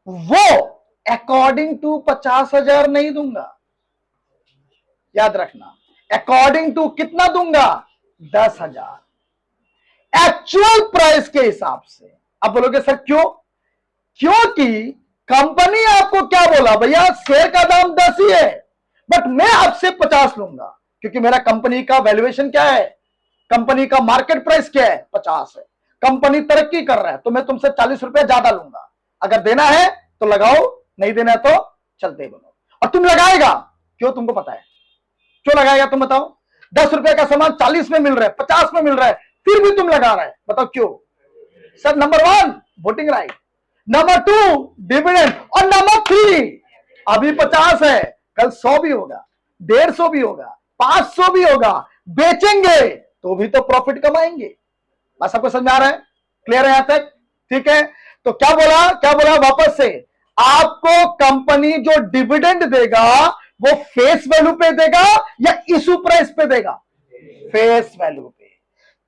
वो अकॉर्डिंग टू 50,000 नहीं दूंगा, याद रखना। अकॉर्डिंग टू कितना दूंगा, 10,000, एक्चुअल प्राइस के हिसाब से। अब बोलोगे सर क्यों? क्योंकि कंपनी आपको क्या बोला, भैया शेयर का दाम 10 ही है, बट मैं आपसे 50 लूंगा, क्योंकि मेरा कंपनी का वैल्यूएशन क्या है, कंपनी का मार्केट प्राइस क्या है, 50 है। कंपनी तरक्की कर रहा है, तो मैं तुमसे 40 रुपया ज्यादा लूंगा। अगर देना है तो लगाओ, नहीं देना है तो चलते बनो। और तुम लगाएगा क्यों, तुमको पता है क्यों लगाएगा, तुम बताओ। 10 रुपए का सामान 40 में मिल रहा है, 50 में मिल रहा है, फिर भी तुम लगा रहे हैं, बताओ क्यों? Sir number 1 voting right, number 2 dividend, और नंबर 3 अभी 50 है, कल 100 भी होगा, 150 भी होगा, 500 भी होगा, बेचेंगे तो भी तो प्रॉफिट कमाएंगे। बस आपको समझ आ रहा है? क्लियर है यहां तक? ठीक है, तो क्या बोला वापस से, आपको कंपनी जो डिविडेंड देगा वो फेस वैल्यू पे देगा या इशू प्राइस पे देगा? फेस वैल्यू पे।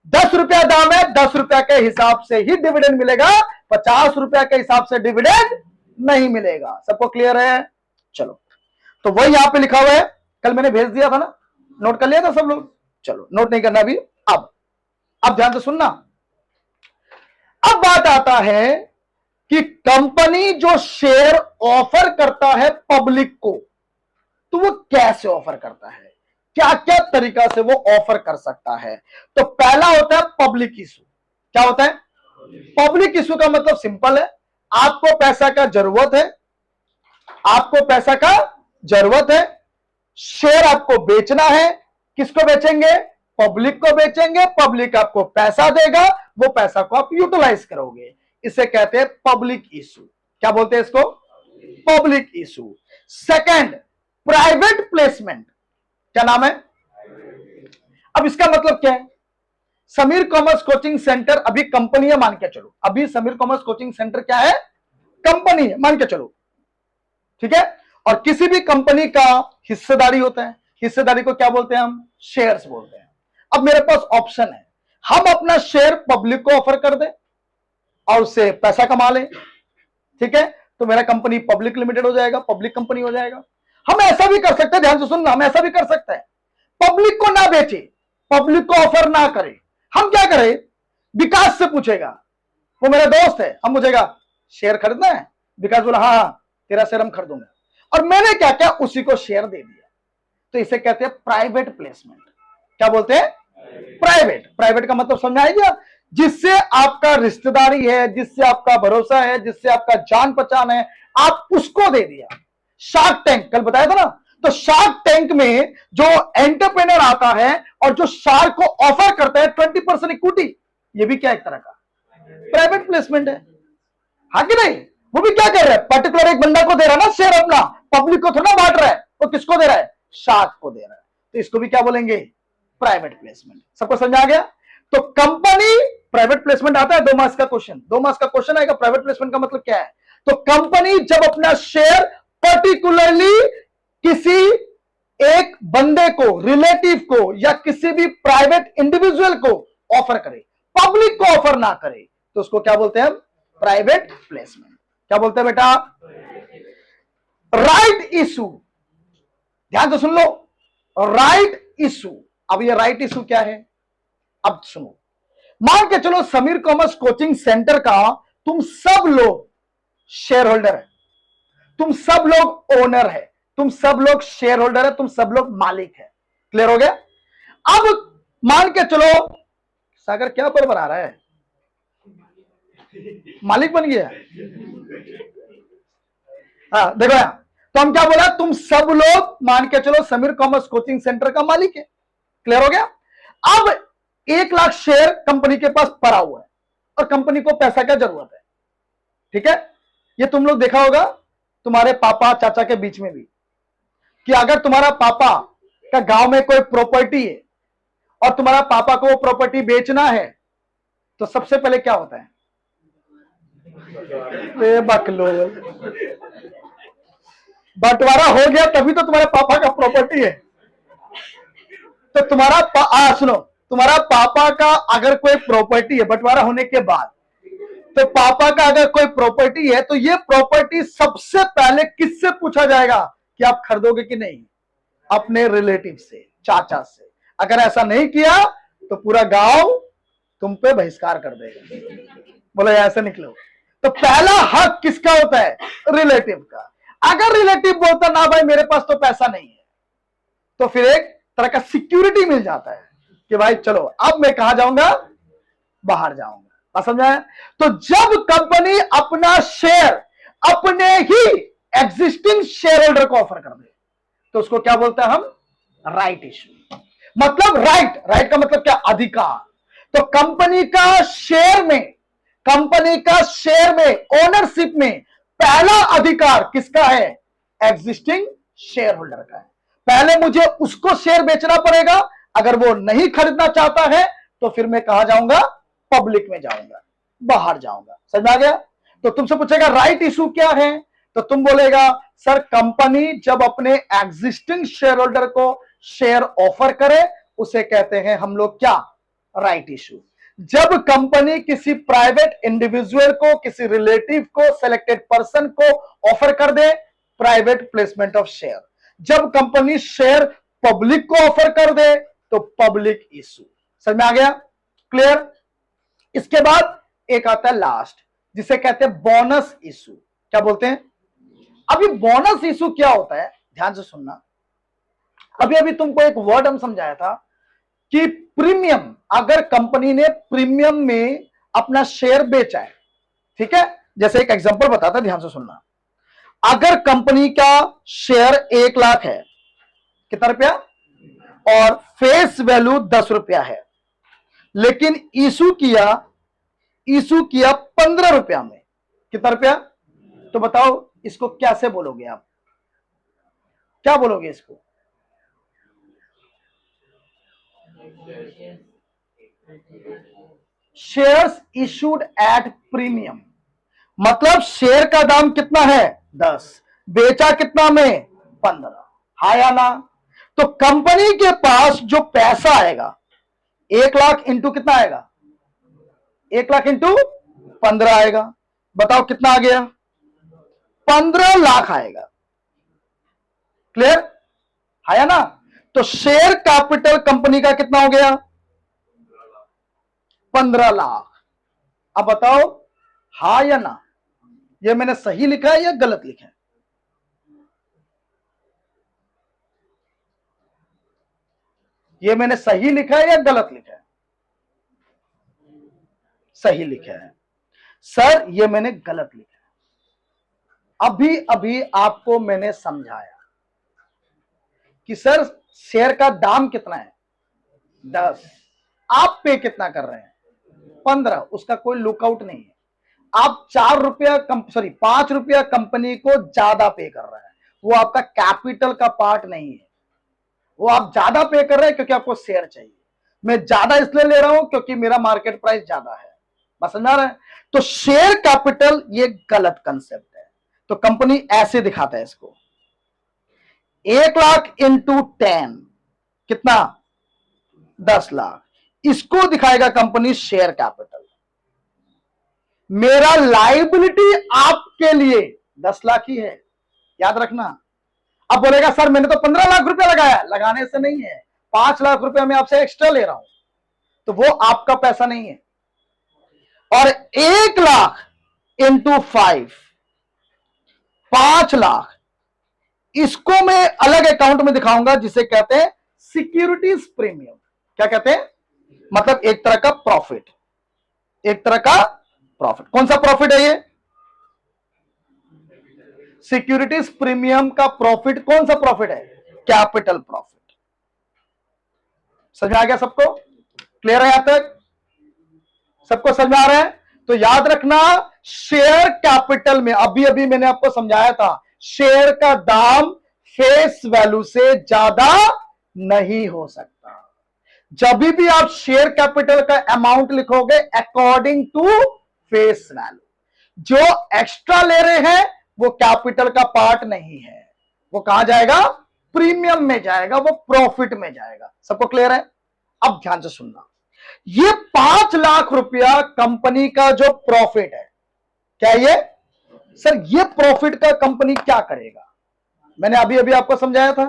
10 रुपया दाम है, 10 रुपया के हिसाब से ही डिविडेंड मिलेगा, 50 रुपया के हिसाब से डिविडेंड नहीं मिलेगा। सबको क्लियर है? चलो, तो वही यहां पे लिखा हुआ है, कल मैंने भेज दिया था ना, नोट कर लिया था सब लोग? चलो, नोट नहीं करना अभी। अब ध्यान से सुनना। अब बात आता है कि कंपनी जो शेयर ऑफर करता है पब्लिक को, तो वो कैसे ऑफर करता है, क्या क्या तरीका से वो ऑफर कर सकता है? तो पहला होता है पब्लिक इशू। क्या होता है पब्लिक इशू? का मतलब सिंपल है, आपको पैसा का जरूरत है, आपको पैसा का जरूरत है, शेयर आपको बेचना है, किसको बेचेंगे? पब्लिक को बेचेंगे, पब्लिक आपको पैसा देगा, वो पैसा को आप यूटिलाइज करोगे, इसे कहते हैं पब्लिक इशू। क्या बोलते हैं इसको? Public issue. Second, private placement. क्या नाम है? अब इसका मतलब क्या है? समीर कॉमर्स कोचिंग सेंटर अभी कंपनी है, मान के चलो, अभी समीर कॉमर्स कोचिंग सेंटर क्या है? कंपनी है, मान के चलो, ठीक है? और किसी भी कंपनी का हिस्सेदारी होता है, हिस्सेदारी को क्या बोलते हैं हम? शेयर्स बोलते हैं। अब मेरे पास ऑप्शन है, हम अपना शेयर पब्लिक को ऑफर कर दें और उससे पैसा कमा लें, ठीक है? तो मेरा कंपनी पब्लिक लिमिटेड हो जाएगा, पब्लिक कंपनी हो जाएगा। हम ऐसा भी कर सकते हैं, ध्यान से सुनना, हम ऐसा भी कर सकते हैं, पब्लिक को ना बेचे, पब्लिक को ऑफर ना करे, हम क्या करें? विकास से पूछेगा, वो मेरा दोस्त है, हम पूछेगा शेयर खरीदना है? विकास बोला हाँ हाँ तेरा शेयर हम खरीदूंगा, और मैंने क्या क्या उसी को शेयर दे दिया। तो इसे कहते हैं प्राइवेट प्लेसमेंट। क्या बोलते हैं? प्राइवेट। प्राइवेट का मतलब समझ आएगा? जिससे आपका रिश्तेदारी है, जिससे आपका भरोसा है, जिससे आपका जान पहचान है, आप उसको दे दिया। शार्क टैंक कल बताया था ना, तो शार्क टैंक में जो एंटरप्रेन्योर आता है और जो शार्क को ऑफर करता है 20% इक्विटी, ये भी क्या एक तरह का प्राइवेट प्लेसमेंट है, हाँ कि नहीं? वो भी क्या कर रहा है? पर्टिकुलर एक बंदा को दे रहा है ना शेयर अपना, पब्लिक को थोड़ा बांट रहा है, वो किसको दे रहा है? शार्क को दे रहा है। तो इसको भी क्या बोलेंगे? Private placement. सबको समझ आ गया? तो कंपनी, प्राइवेट प्लेसमेंट आता है 2 मार्क्स का क्वेश्चन, 2 मार्क्स का क्वेश्चन आएगा, प्राइवेट प्लेसमेंट का मतलब क्या है? तो कंपनी जब अपना शेयर पर्टिकुलरली किसी एक बंदे को, रिलेटिव को, या किसी भी प्राइवेट इंडिविजुअल को ऑफर करे, पब्लिक को ऑफर ना करे, तो उसको क्या बोलते हैं हम? Private placement. क्या बोलते हैं बेटा? Right issue. ध्यान से सुन लो, राइट इशू। अब ये राइट इशू क्या है? अब सुनो, मान के चलो समीर कॉमर्स कोचिंग सेंटर का तुम सब लोग शेयर होल्डर है, तुम सब लोग ओनर है, तुम सब लोग शेयर होल्डर है, तुम सब लोग मालिक है। क्लियर हो गया? अब मान के चलो, सागर क्या पर बना रहा है? मालिक बन गया। हाँ देखो यहां, तो हम क्या बोला? तुम सब लोग मान के चलो समीर कॉमर्स कोचिंग सेंटर का मालिक है। क्लियर हो गया? अब 1 लाख शेयर कंपनी के पास पड़ा हुआ है और कंपनी को पैसा का जरूरत है, ठीक है? ये तुम लोग देखा होगा तुम्हारे पापा चाचा के बीच में भी, कि अगर तुम्हारा पापा का गांव में कोई प्रॉपर्टी है और तुम्हारा पापा को वो प्रॉपर्टी बेचना है, तो सबसे पहले क्या होता है? बकलोल, बंटवारा हो गया तभी तो तुम्हारे पापा का प्रॉपर्टी है। तो तुम्हारा सुनो, तुम्हारा पापा का अगर कोई प्रॉपर्टी है बंटवारा होने के बाद, तो पापा का अगर कोई प्रॉपर्टी है, तो ये प्रॉपर्टी सबसे पहले किससे पूछा जाएगा कि आप खरीदोगे कि नहीं? अपने रिलेटिव से, चाचा से। अगर ऐसा नहीं किया तो पूरा गांव तुम पे बहिष्कार कर देगा, बोले ऐसे निकलो। तो पहला हक किसका होता है? रिलेटिव का। अगर रिलेटिव बोलता ना भाई मेरे पास तो पैसा नहीं है, तो फिर एक तरह का सिक्योरिटी मिल जाता है कि भाई चलो अब मैं कहां जाऊंगा? बाहर जाऊंगा। समझा? तो जब कंपनी अपना शेयर अपने ही एग्जिस्टिंग शेयर होल्डर को ऑफर कर दे, तो उसको क्या बोलते हैं हम? Right issue. मतलब राइट का मतलब क्या? अधिकार। तो कंपनी का शेयर में कंपनी का शेयर में, ओनरशिप में पहला अधिकार किसका है? एग्जिस्टिंग शेयर होल्डर का है। पहले मुझे उसको शेयर बेचना पड़ेगा, अगर वो नहीं खरीदना चाहता है तो फिर मैं कहां जाऊंगा? पब्लिक में जाऊंगा, बाहर जाऊंगा। समझ में आ गया? तो तुमसे पूछेगा राइट इशू क्या है, तो तुम बोलेगा सर कंपनी जब अपने एग्जिस्टिंग शेयर होल्डर को शेयर ऑफर करे उसे कहते हैं हम लोग क्या? Right issue. जब कंपनी किसी प्राइवेट इंडिविजुअल को, किसी रिलेटिव को, सिलेक्टेड पर्सन को ऑफर कर दे, प्राइवेट प्लेसमेंट ऑफ शेयर। जब कंपनी शेयर पब्लिक को ऑफर कर दे तो पब्लिक इशू। समझ में आ गया? क्लियर? इसके बाद एक आता है लास्ट, जिसे कहते हैं बोनस इशू। क्या बोलते हैं? अभी बोनस इशू क्या होता है, ध्यान से सुनना। अभी अभी तुमको एक वर्ड हम समझाया था कि प्रीमियम, अगर कंपनी ने प्रीमियम में अपना शेयर बेचा है, ठीक है, जैसे एक एग्जांपल बताता, ध्यान से सुनना। अगर कंपनी का शेयर 1 लाख है, कितना रुपया? और फेस वैल्यू 10 रुपया है, लेकिन इशू किया 15 रुपया में, कितना रुपया? तो बताओ इसको कैसे बोलोगे आप? क्या बोलोगे इसको? शेयर्स इशूड एट प्रीमियम, मतलब शेयर का दाम कितना है? 10, बेचा कितना में? 15। हाँ या ना? तो कंपनी के पास जो पैसा आएगा, 1 लाख इंटू कितना आएगा? 1 लाख इंटू 15 आएगा। बताओ कितना आ गया? 15 लाख आएगा। क्लियर? है या ना? तो शेयर कैपिटल कंपनी का कितना हो गया? 15 लाख। अब बताओ हा या ना? ये मैंने सही लिखा है या गलत लिखा है? ये मैंने सही लिखा है या गलत लिखा है? सही लिखा है। सर ये मैंने गलत लिखा है। अभी अभी आपको मैंने समझाया कि सर शेयर का दाम कितना है? 10, आप पे कितना कर रहे हैं? 15। उसका कोई लुकआउट नहीं है। आप 4 रुपया 5 रुपया कंपनी को ज्यादा पे कर रहे हैं, वो आपका कैपिटल का पार्ट नहीं है। वो आप ज्यादा पे कर रहे हैं क्योंकि आपको शेयर चाहिए। मैं ज्यादा इसलिए ले रहा हूं क्योंकि मेरा मार्केट प्राइस ज्यादा है। बस समझ आ रहा है? तो शेयर कैपिटल ये गलत कंसेप्ट है। तो कंपनी ऐसे दिखाता है इसको, 1 लाख इंटू 10 कितना? 10 लाख। इसको दिखाएगा कंपनी शेयर कैपिटल। मेरा लायबिलिटी आपके लिए 10 लाख ही है, याद रखना। अब बोलेगा सर मैंने तो 15 लाख रुपया लगाया। लगाने से नहीं है, 5 लाख रुपया मैं आपसे एक्स्ट्रा ले रहा हूं, तो वो आपका पैसा नहीं है। और 1 लाख इंटू 5 लाख, इसको मैं अलग अकाउंट में दिखाऊंगा जिसे कहते हैं सिक्योरिटीज प्रीमियम। क्या कहते हैं? मतलब एक तरह का प्रॉफिट, एक तरह का प्रॉफिट। कौन सा प्रॉफिट है ये? सिक्योरिटीज प्रीमियम का प्रॉफिट कौन सा प्रॉफिट है? Capital profit. समझ में आ गया सबको? क्लियर है यहां तक? सबको समझ में आ रहा है? तो याद रखना, शेयर कैपिटल में अभी अभी मैंने आपको समझाया था, शेयर का दाम फेस वैल्यू से ज्यादा नहीं हो सकता। जब भी आप शेयर कैपिटल का अमाउंट लिखोगे अकॉर्डिंग टू फेस वैल्यू, जो एक्स्ट्रा ले रहे हैं वो कैपिटल का पार्ट नहीं है, वो कहां जाएगा? प्रीमियम में जाएगा, वो प्रॉफिट में जाएगा। सबको क्लियर है? अब ध्यान से सुनना, ये 5 लाख रुपया कंपनी का जो प्रॉफिट है, क्या ये? सर ये प्रॉफिट का कंपनी क्या करेगा? मैंने अभी अभी आपको समझाया था,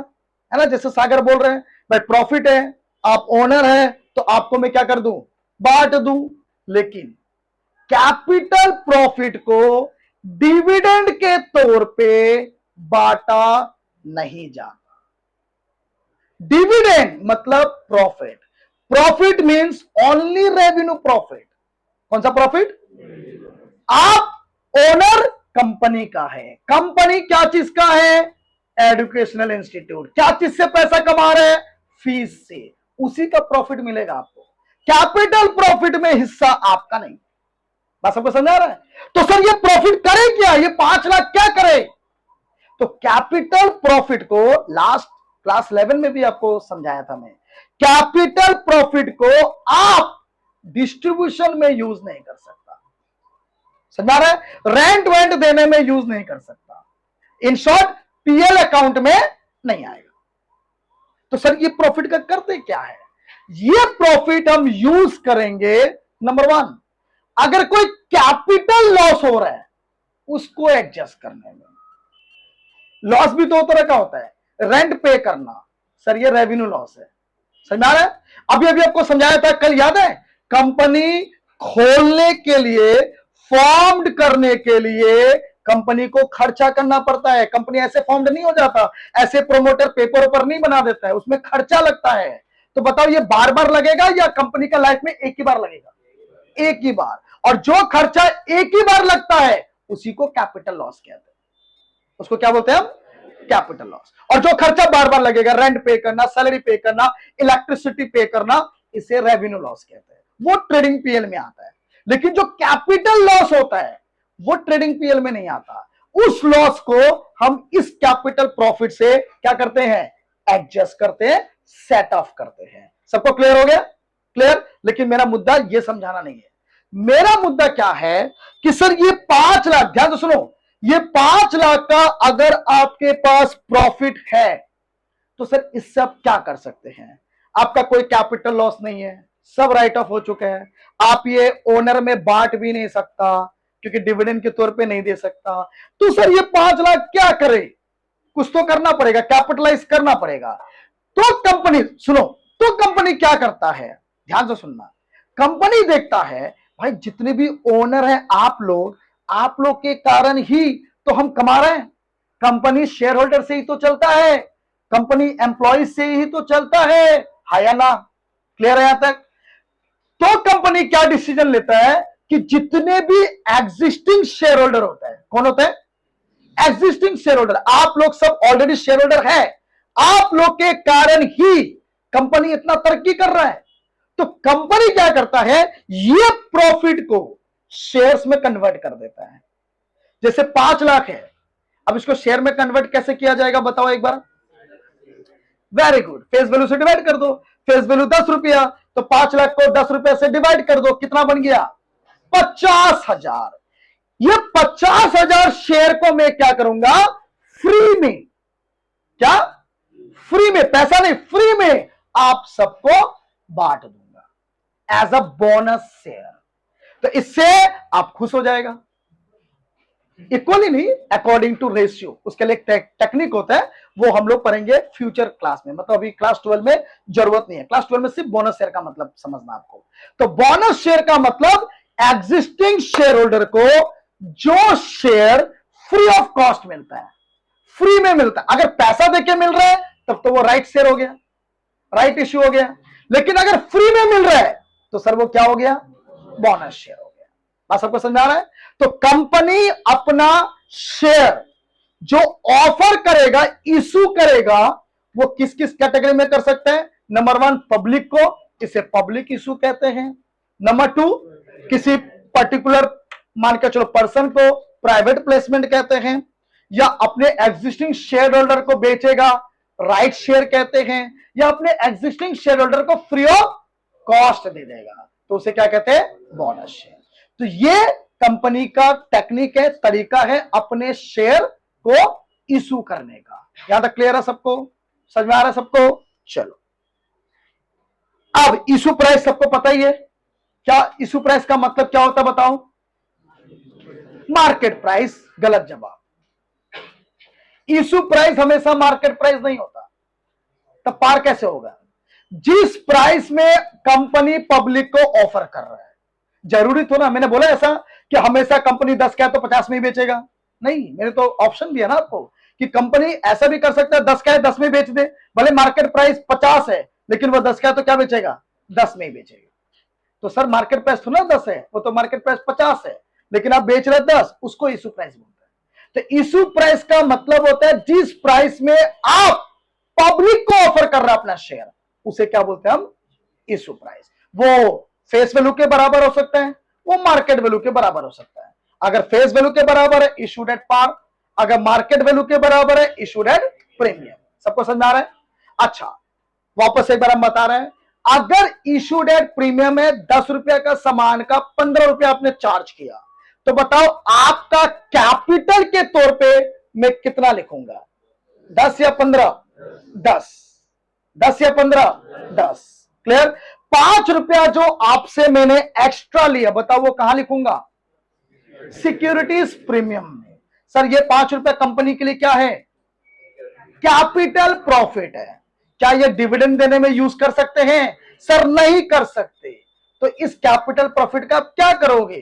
है ना? जैसे सागर बोल रहे हैं भाई प्रॉफिट है, आप ओनर है, तो आपको मैं क्या कर दूं? बांट दूं। लेकिन कैपिटल प्रॉफिट को डिविडेंड के तौर पे बांटा नहीं जाता। डिविडेंड मतलब profit. Profit means only revenue profit. कौन सा प्रॉफिट? आप ओनर कंपनी का है, कंपनी क्या चीज का है? Educational institute. क्या चीज से पैसा कमा रहे हैं? फीस से। उसी का प्रॉफिट मिलेगा आपको। कैपिटल प्रॉफिट में हिस्सा आपका नहीं। बात सबको समझा रहा है? तो सर ये प्रॉफिट करे क्या, ये 5 लाख क्या करे? तो कैपिटल प्रॉफिट को लास्ट क्लास 11 में भी आपको समझाया था मैं, कैपिटल प्रॉफिट को आप डिस्ट्रीब्यूशन में यूज नहीं कर सकता, समझा रहा है? रेंट वेंट देने में यूज नहीं कर सकता, इन शॉर्ट पीएल अकाउंट में नहीं आएगा। तो सर ये प्रॉफिट का करते क्या है? ये प्रॉफिट हम यूज करेंगे नंबर 1, अगर कोई कैपिटल लॉस हो रहा है उसको एडजस्ट करने में। लॉस भी 2 तरह का होता है, रेंट पे करना, सर ये रेवेन्यू लॉस है, समझ आ रहा है? अभी अभी आपको समझाया था, कल याद है, कंपनी खोलने के लिए, फॉर्म्ड करने के लिए कंपनी को खर्चा करना पड़ता है। कंपनी ऐसे फॉर्म्ड नहीं हो जाता, ऐसे प्रोमोटर पेपर पर नहीं बना देता है, उसमें खर्चा लगता है। तो बताओ ये बार बार लगेगा या कंपनी का लाइफ में एक ही बार लगेगा? एक ही बार। और जो खर्चा एक ही बार लगता है उसी को कैपिटल लॉस कहते हैं, उसको क्या बोलते हैं हम? Capital loss. और जो खर्चा बार बार लगेगा, रेंट पे करना, सैलरी पे करना, इलेक्ट्रिसिटी पे करना, इसे रेवेन्यू लॉस कहते हैं, वो ट्रेडिंग पीएल में आता है। लेकिन जो कैपिटल लॉस होता है वो ट्रेडिंग पीएल में नहीं आता। उस लॉस को हम इस कैपिटल प्रॉफिट से क्या करते हैं? एडजस्ट करते हैं, सेट ऑफ करते हैं। सबको क्लियर हो गया? क्लियर? लेकिन मेरा मुद्दा ये समझाना नहीं है, मेरा मुद्दा क्या है कि सर ये 5 लाख, ध्यान से सुनो, ये 5 लाख का अगर आपके पास प्रॉफिट है तो सर इससे आप क्या कर सकते हैं? आपका कोई कैपिटल लॉस नहीं है, सब राइट ऑफ हो चुका है, आप ये ओनर में बांट भी नहीं सकता क्योंकि डिविडेंड के तौर पे नहीं दे सकता। तो सर ये 5 लाख क्या करे? कुछ तो करना पड़ेगा, कैपिटलाइज करना पड़ेगा। तो कंपनी, सुनो, तो कंपनी क्या करता है, ध्यान से सुनना, कंपनी देखता है भाई जितने भी ओनर हैं आप लोग के कारण ही तो हम कमा रहे हैं। कंपनी शेयर होल्डर से ही तो चलता है, कंपनी एम्प्लॉय से ही तो चलता है या ना? क्लियर है यहां तक? तो कंपनी क्या डिसीजन लेता है कि जितने भी एग्जिस्टिंग शेयर होल्डर होता है, कौन होता है? एग्जिस्टिंग शेयर होल्डर, आप लोग सब ऑलरेडी शेयर होल्डर है, आप लोग के कारण ही कंपनी इतना तरक्की कर रहा है। तो कंपनी क्या करता है, ये प्रॉफिट को शेयर्स में कन्वर्ट कर देता है। जैसे 5 लाख है, अब इसको शेयर में कन्वर्ट कैसे किया जाएगा बताओ एक बार? वेरी गुड, फेस वैल्यू से डिवाइड कर दो। फेस वैल्यू 10 रुपया, तो 5 लाख को 10 रुपए से डिवाइड कर दो, कितना बन गया? 50,000। ये 50,000 शेयर को मैं क्या करूंगा? फ्री में, क्या फ्री में, पैसा नहीं, फ्री में आप सबको बांट दूंगा एज अ बोनस शेयर। तो इससे आप खुश हो जाएगा। इक्वली नहीं, अकॉर्डिंग टू रेशियो, उसके लिए टेक्निक होता है, वो हम लोग पढ़ेंगे फ्यूचर क्लास में। मतलब अभी क्लास 12 में जरूरत नहीं है, क्लास 12 में सिर्फ बोनस शेयर का मतलब समझना आपको। तो बोनस शेयर का मतलब एग्जिस्टिंग शेयर होल्डर को जो शेयर फ्री ऑफ कॉस्ट मिलता है, फ्री में मिलता है। अगर पैसा देके मिल रहा है तब तो वो राइट शेयर हो गया, राइट इश्यू हो गया। लेकिन अगर फ्री में मिल रहा है तो सर वो क्या हो गया? बोनस शेयर हो गया। बात सबको समझ आ रहा है? तो कंपनी अपना शेयर जो ऑफर करेगा, इशू करेगा, वो किस किस कैटेगरी में कर सकते हैं? नंबर 1 पब्लिक को, इसे पब्लिक इशू कहते हैं। नंबर 2 किसी पर्टिकुलर मान के चलो पर्सन को प्राइवेट प्लेसमेंट कहते हैं, या अपने एग्जिस्टिंग शेयर होल्डर को बेचेगा, राइट शेयर कहते हैं, या अपने एग्जिस्टिंग शेयर होल्डर को फ्री ऑफ कॉस्ट दे देगा, तो उसे क्या कहते हैं? Bonus share. तो ये कंपनी का टेक्निक है, तरीका है अपने शेयर को इशू करने का। यहां तक क्लियर है सबको? समझ में आ रहा है सबको? चलो, अब इशू प्राइस सबको पता ही है। क्या इशू प्राइस का मतलब क्या होता है बताओ? Market price. गलत जवाब। इशू प्राइस हमेशा मार्केट प्राइस नहीं होता। तब पार कैसे होगा? जिस प्राइस में कंपनी पब्लिक को ऑफर कर रहा है। जरूरी तो ना, मैंने बोला ऐसा कि हमेशा कंपनी 10 का है तो 50 में ही बेचेगा? नहीं, मैंने तो ऑप्शन दिया ना आपको कि कंपनी ऐसा भी कर सकता है 10 का है 10 में बेच दे, भले मार्केट प्राइस 50 है लेकिन वो 10 का है तो क्या बेचेगा? 10 में ही बेचेगा। तो सर मार्केट प्राइस तो ना 10 है, वो तो मार्केट प्राइस 50 है, लेकिन आप बेच रहे 10, उसको इशू प्राइस बोलते हैं। तो इशू प्राइस का मतलब होता है जिस प्राइस में आप पब्लिक को ऑफर कर रहा है अपना शेयर, उसे क्या बोलते हैं हम? Issue price. वो फेस वैल्यू के बराबर हो सकता है, वो मार्केट वैल्यू के बराबर हो सकता है। अगर फेस वैल्यू के बराबर है इशूड एट पार, अगर मार्केट वैल्यू के बराबर है इशूड एट प्रीमियम। सबको समझ आ रहा है? अच्छा, वापस एक बार हम बता रहे हैं, अगर इशूड एट प्रीमियम है 10 रुपया का सामान का 15 रुपया आपने चार्ज किया, तो बताओ आपका कैपिटल के तौर पे मैं कितना लिखूंगा? 10 या 15? 10। 10 या 15? 10। क्लियर? 5 रुपया जो आपसे मैंने एक्स्ट्रा लिया, बताओ वो कहां लिखूंगा? सिक्योरिटीज प्रीमियम में। सर ये 5 रुपया कंपनी के लिए क्या है? कैपिटल प्रॉफिट है। क्या ये डिविडेंड देने में यूज कर सकते हैं? सर नहीं कर सकते। तो इस कैपिटल प्रॉफिट का आप क्या करोगे?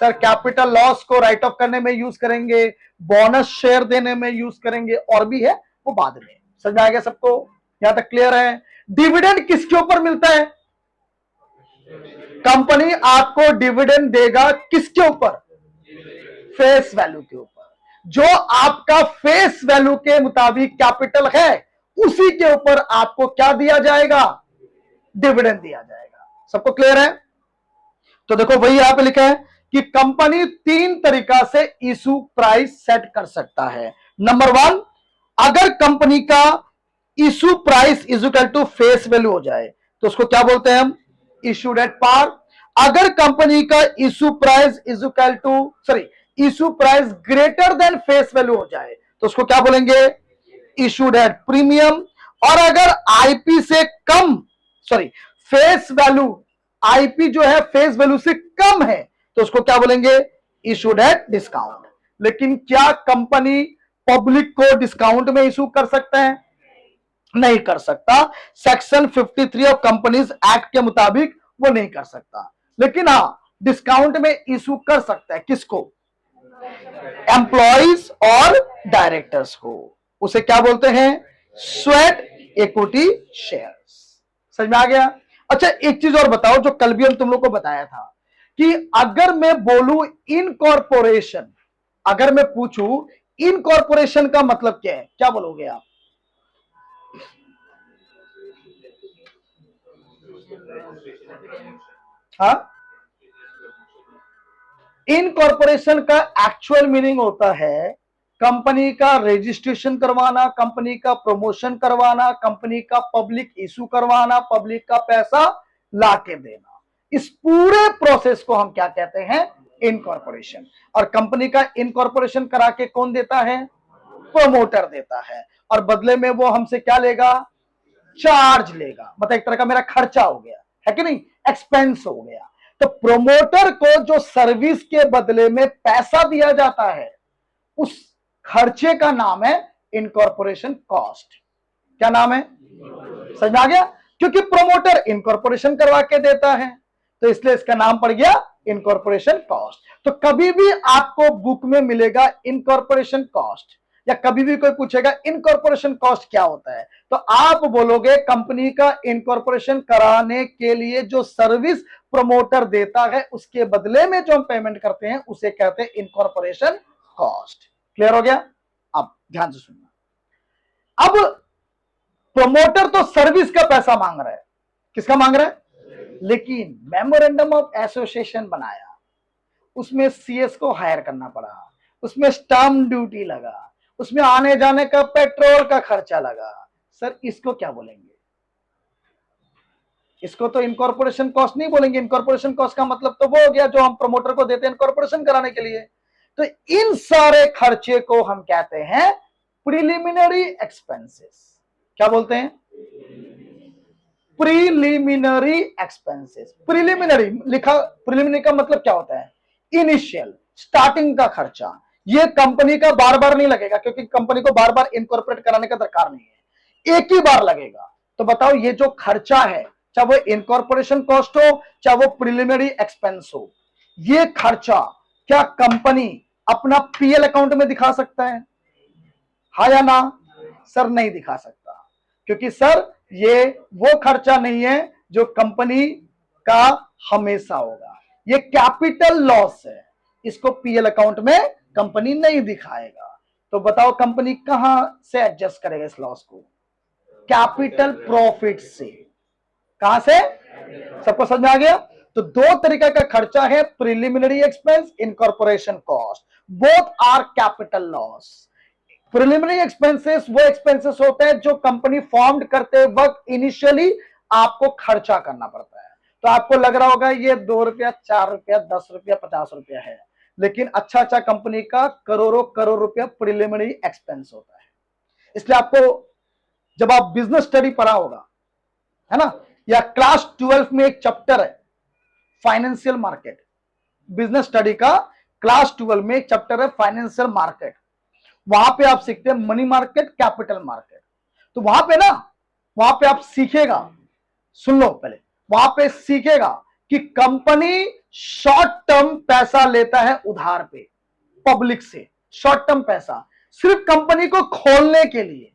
सर कैपिटल लॉस को राइट ऑफ करने में यूज करेंगे, बोनस शेयर देने में यूज करेंगे, और भी है वो बाद में। समझ आ गया सबको? यहां तक क्लियर है? डिविडेंड किसके ऊपर मिलता है? कंपनी आपको डिविडेंड देगा किसके ऊपर? फेस वैल्यू के ऊपर। जो आपका फेस वैल्यू के मुताबिक कैपिटल है, उसी के ऊपर आपको क्या दिया जाएगा? डिविडेंड दिया जाएगा। सबको क्लियर है? तो देखो वही यहां पे लिखा है कि कंपनी 3 तरीका से इशू प्राइस सेट कर सकता है। नंबर 1, अगर कंपनी का issue price is equal to face value हो जाए तो उसको क्या बोलते हैं हम? Issued at par. अगर कंपनी का issue price is equal to issue price greater than face value हो जाए तो उसको क्या बोलेंगे? Issued at premium. और अगर आईपी से कम, फेस वैल्यू, आईपी जो है फेस वैल्यू से कम है तो उसको क्या बोलेंगे? Issued at discount. लेकिन क्या कंपनी पब्लिक को डिस्काउंट में इशू कर सकता है? नहीं कर सकता। सेक्शन 53 ऑफ कंपनीज एक्ट के मुताबिक वो नहीं कर सकता। लेकिन हाँ, डिस्काउंट में इशू कर सकता है। किसको? एम्प्लॉइज और डायरेक्टर्स को। उसे क्या बोलते हैं? Sweat equity shares. समझ में आ गया? अच्छा, एक चीज और बताओ जो कल भी हम तुम लोग को बताया था कि अगर मैं बोलूं इनकॉर्पोरेशन, अगर मैं पूछूं इनकॉर्पोरेशन का मतलब क्या है, क्या बोलोगे आप? हाँ, इनकॉर्पोरेशन का एक्चुअल मीनिंग होता है कंपनी का रजिस्ट्रेशन करवाना, कंपनी का प्रमोशन करवाना, कंपनी का पब्लिक इशू करवाना, पब्लिक का पैसा लाके देना। इस पूरे प्रोसेस को हम क्या कहते हैं? इनकॉर्पोरेशन। और कंपनी का इनकॉर्पोरेशन करा के कौन देता है? प्रमोटर देता है। और बदले में वो हमसे क्या लेगा? चार्ज लेगा। मतलब एक तरह का मेरा खर्चा हो गया, है कि नहीं? एक्सपेंस हो गया। तो प्रोमोटर को जो सर्विस के बदले में पैसा दिया जाता है, उस खर्चे का नाम है इनकॉर्पोरेशन कॉस्ट। क्या नाम है? समझ में आ गया? क्योंकि प्रोमोटर इनकॉर्पोरेशन करवा के देता है, तो इसलिए इसका नाम पड़ गया इनकॉर्पोरेशन कॉस्ट। तो कभी भी आपको बुक में मिलेगा इनकॉर्पोरेशन कॉस्ट, या कभी भी कोई पूछेगा इनकॉर्पोरेशन कॉस्ट क्या होता है, तो आप बोलोगे कंपनी का इनकॉर्पोरेशन कराने के लिए जो सर्विस प्रमोटर देता है, उसके बदले में जो हम पेमेंट करते हैं उसे कहते हैं इनकॉर्पोरेशन कॉस्ट। क्लियर हो गया? अब ध्यान से सुनना। अब प्रमोटर तो सर्विस का पैसा मांग रहा है। किसका मांग रहा है? लेकिन मेमोरेंडम ऑफ एसोसिएशन बनाया, उसमें सीएस को हायर करना पड़ा, उसमें स्टाम्प ड्यूटी लगा, उसमें आने जाने का पेट्रोल का खर्चा लगा। सर इसको क्या बोलेंगे? इसको तो इनकॉर्पोरेशन कॉस्ट नहीं बोलेंगे। इनकॉर्पोरेशन कॉस्ट का मतलब तो वो हो गया जो हम प्रमोटर को देते हैं इनकॉर्पोरेशन कराने के लिए। तो इन सारे खर्चे को हम कहते हैं प्रिलिमिनरी एक्सपेंसेस। क्या बोलते हैं? Preliminary expenses. प्रिलिमिनरी लिखा, प्रिलिमिनरी का मतलब क्या होता है? इनिशियल, स्टार्टिंग का खर्चा। ये कंपनी का बार बार नहीं लगेगा, क्योंकि कंपनी को बार बार इनकॉर्पोरेट कराने का दरकार नहीं है, एक ही बार लगेगा। तो बताओ ये जो खर्चा है, चाहे वो इनकॉर्पोरेशन कॉस्ट हो, चाहे वो प्रिलिमिनरी एक्सपेंस हो, ये खर्चा क्या कंपनी अपना पीएल अकाउंट में दिखा सकता है? हाँ या ना? सर नहीं दिखा सकता, क्योंकि सर ये वो खर्चा नहीं है जो कंपनी का हमेशा होगा। ये कैपिटल लॉस है, इसको पीएल अकाउंट में कंपनी नहीं दिखाएगा। तो बताओ कंपनी कहां से एडजस्ट करेगा इस लॉस को? कैपिटल प्रॉफिट से। कहां से? सबको समझ में आ गया? तो दो तरीके का खर्चा है, preliminary expense, incorporation cost, both are capital loss. Preliminary expenses वो एक्सपेंसेस होते हैं जो कंपनी फॉर्म करते वक्त इनिशियली आपको खर्चा करना पड़ता है। तो आपको लग रहा होगा ये 2 रुपया, 4 रुपया, 10 रुपया, 50 रुपया है, लेकिन अच्छा अच्छा कंपनी का करोड़ों करोड़ रुपया प्रिलिमिनरी एक्सपेंस होता है। इसलिए आपको जब आप बिजनेस स्टडी पढ़ा होगा, है ना, या क्लास 12 में एक चैप्टर है फाइनेंशियल मार्केट, बिजनेस स्टडी का क्लास 12 में एक चैप्टर है फाइनेंशियल मार्केट, वहां पे आप सीखते हैं मनी मार्केट, कैपिटल मार्केट। तो वहां पे आप सीखेगा, सुन लो पहले, वहां पे सीखेगा कि कंपनी शॉर्ट टर्म पैसा लेता है उधार पे पब्लिक से, शॉर्ट टर्म पैसा सिर्फ कंपनी को खोलने के लिए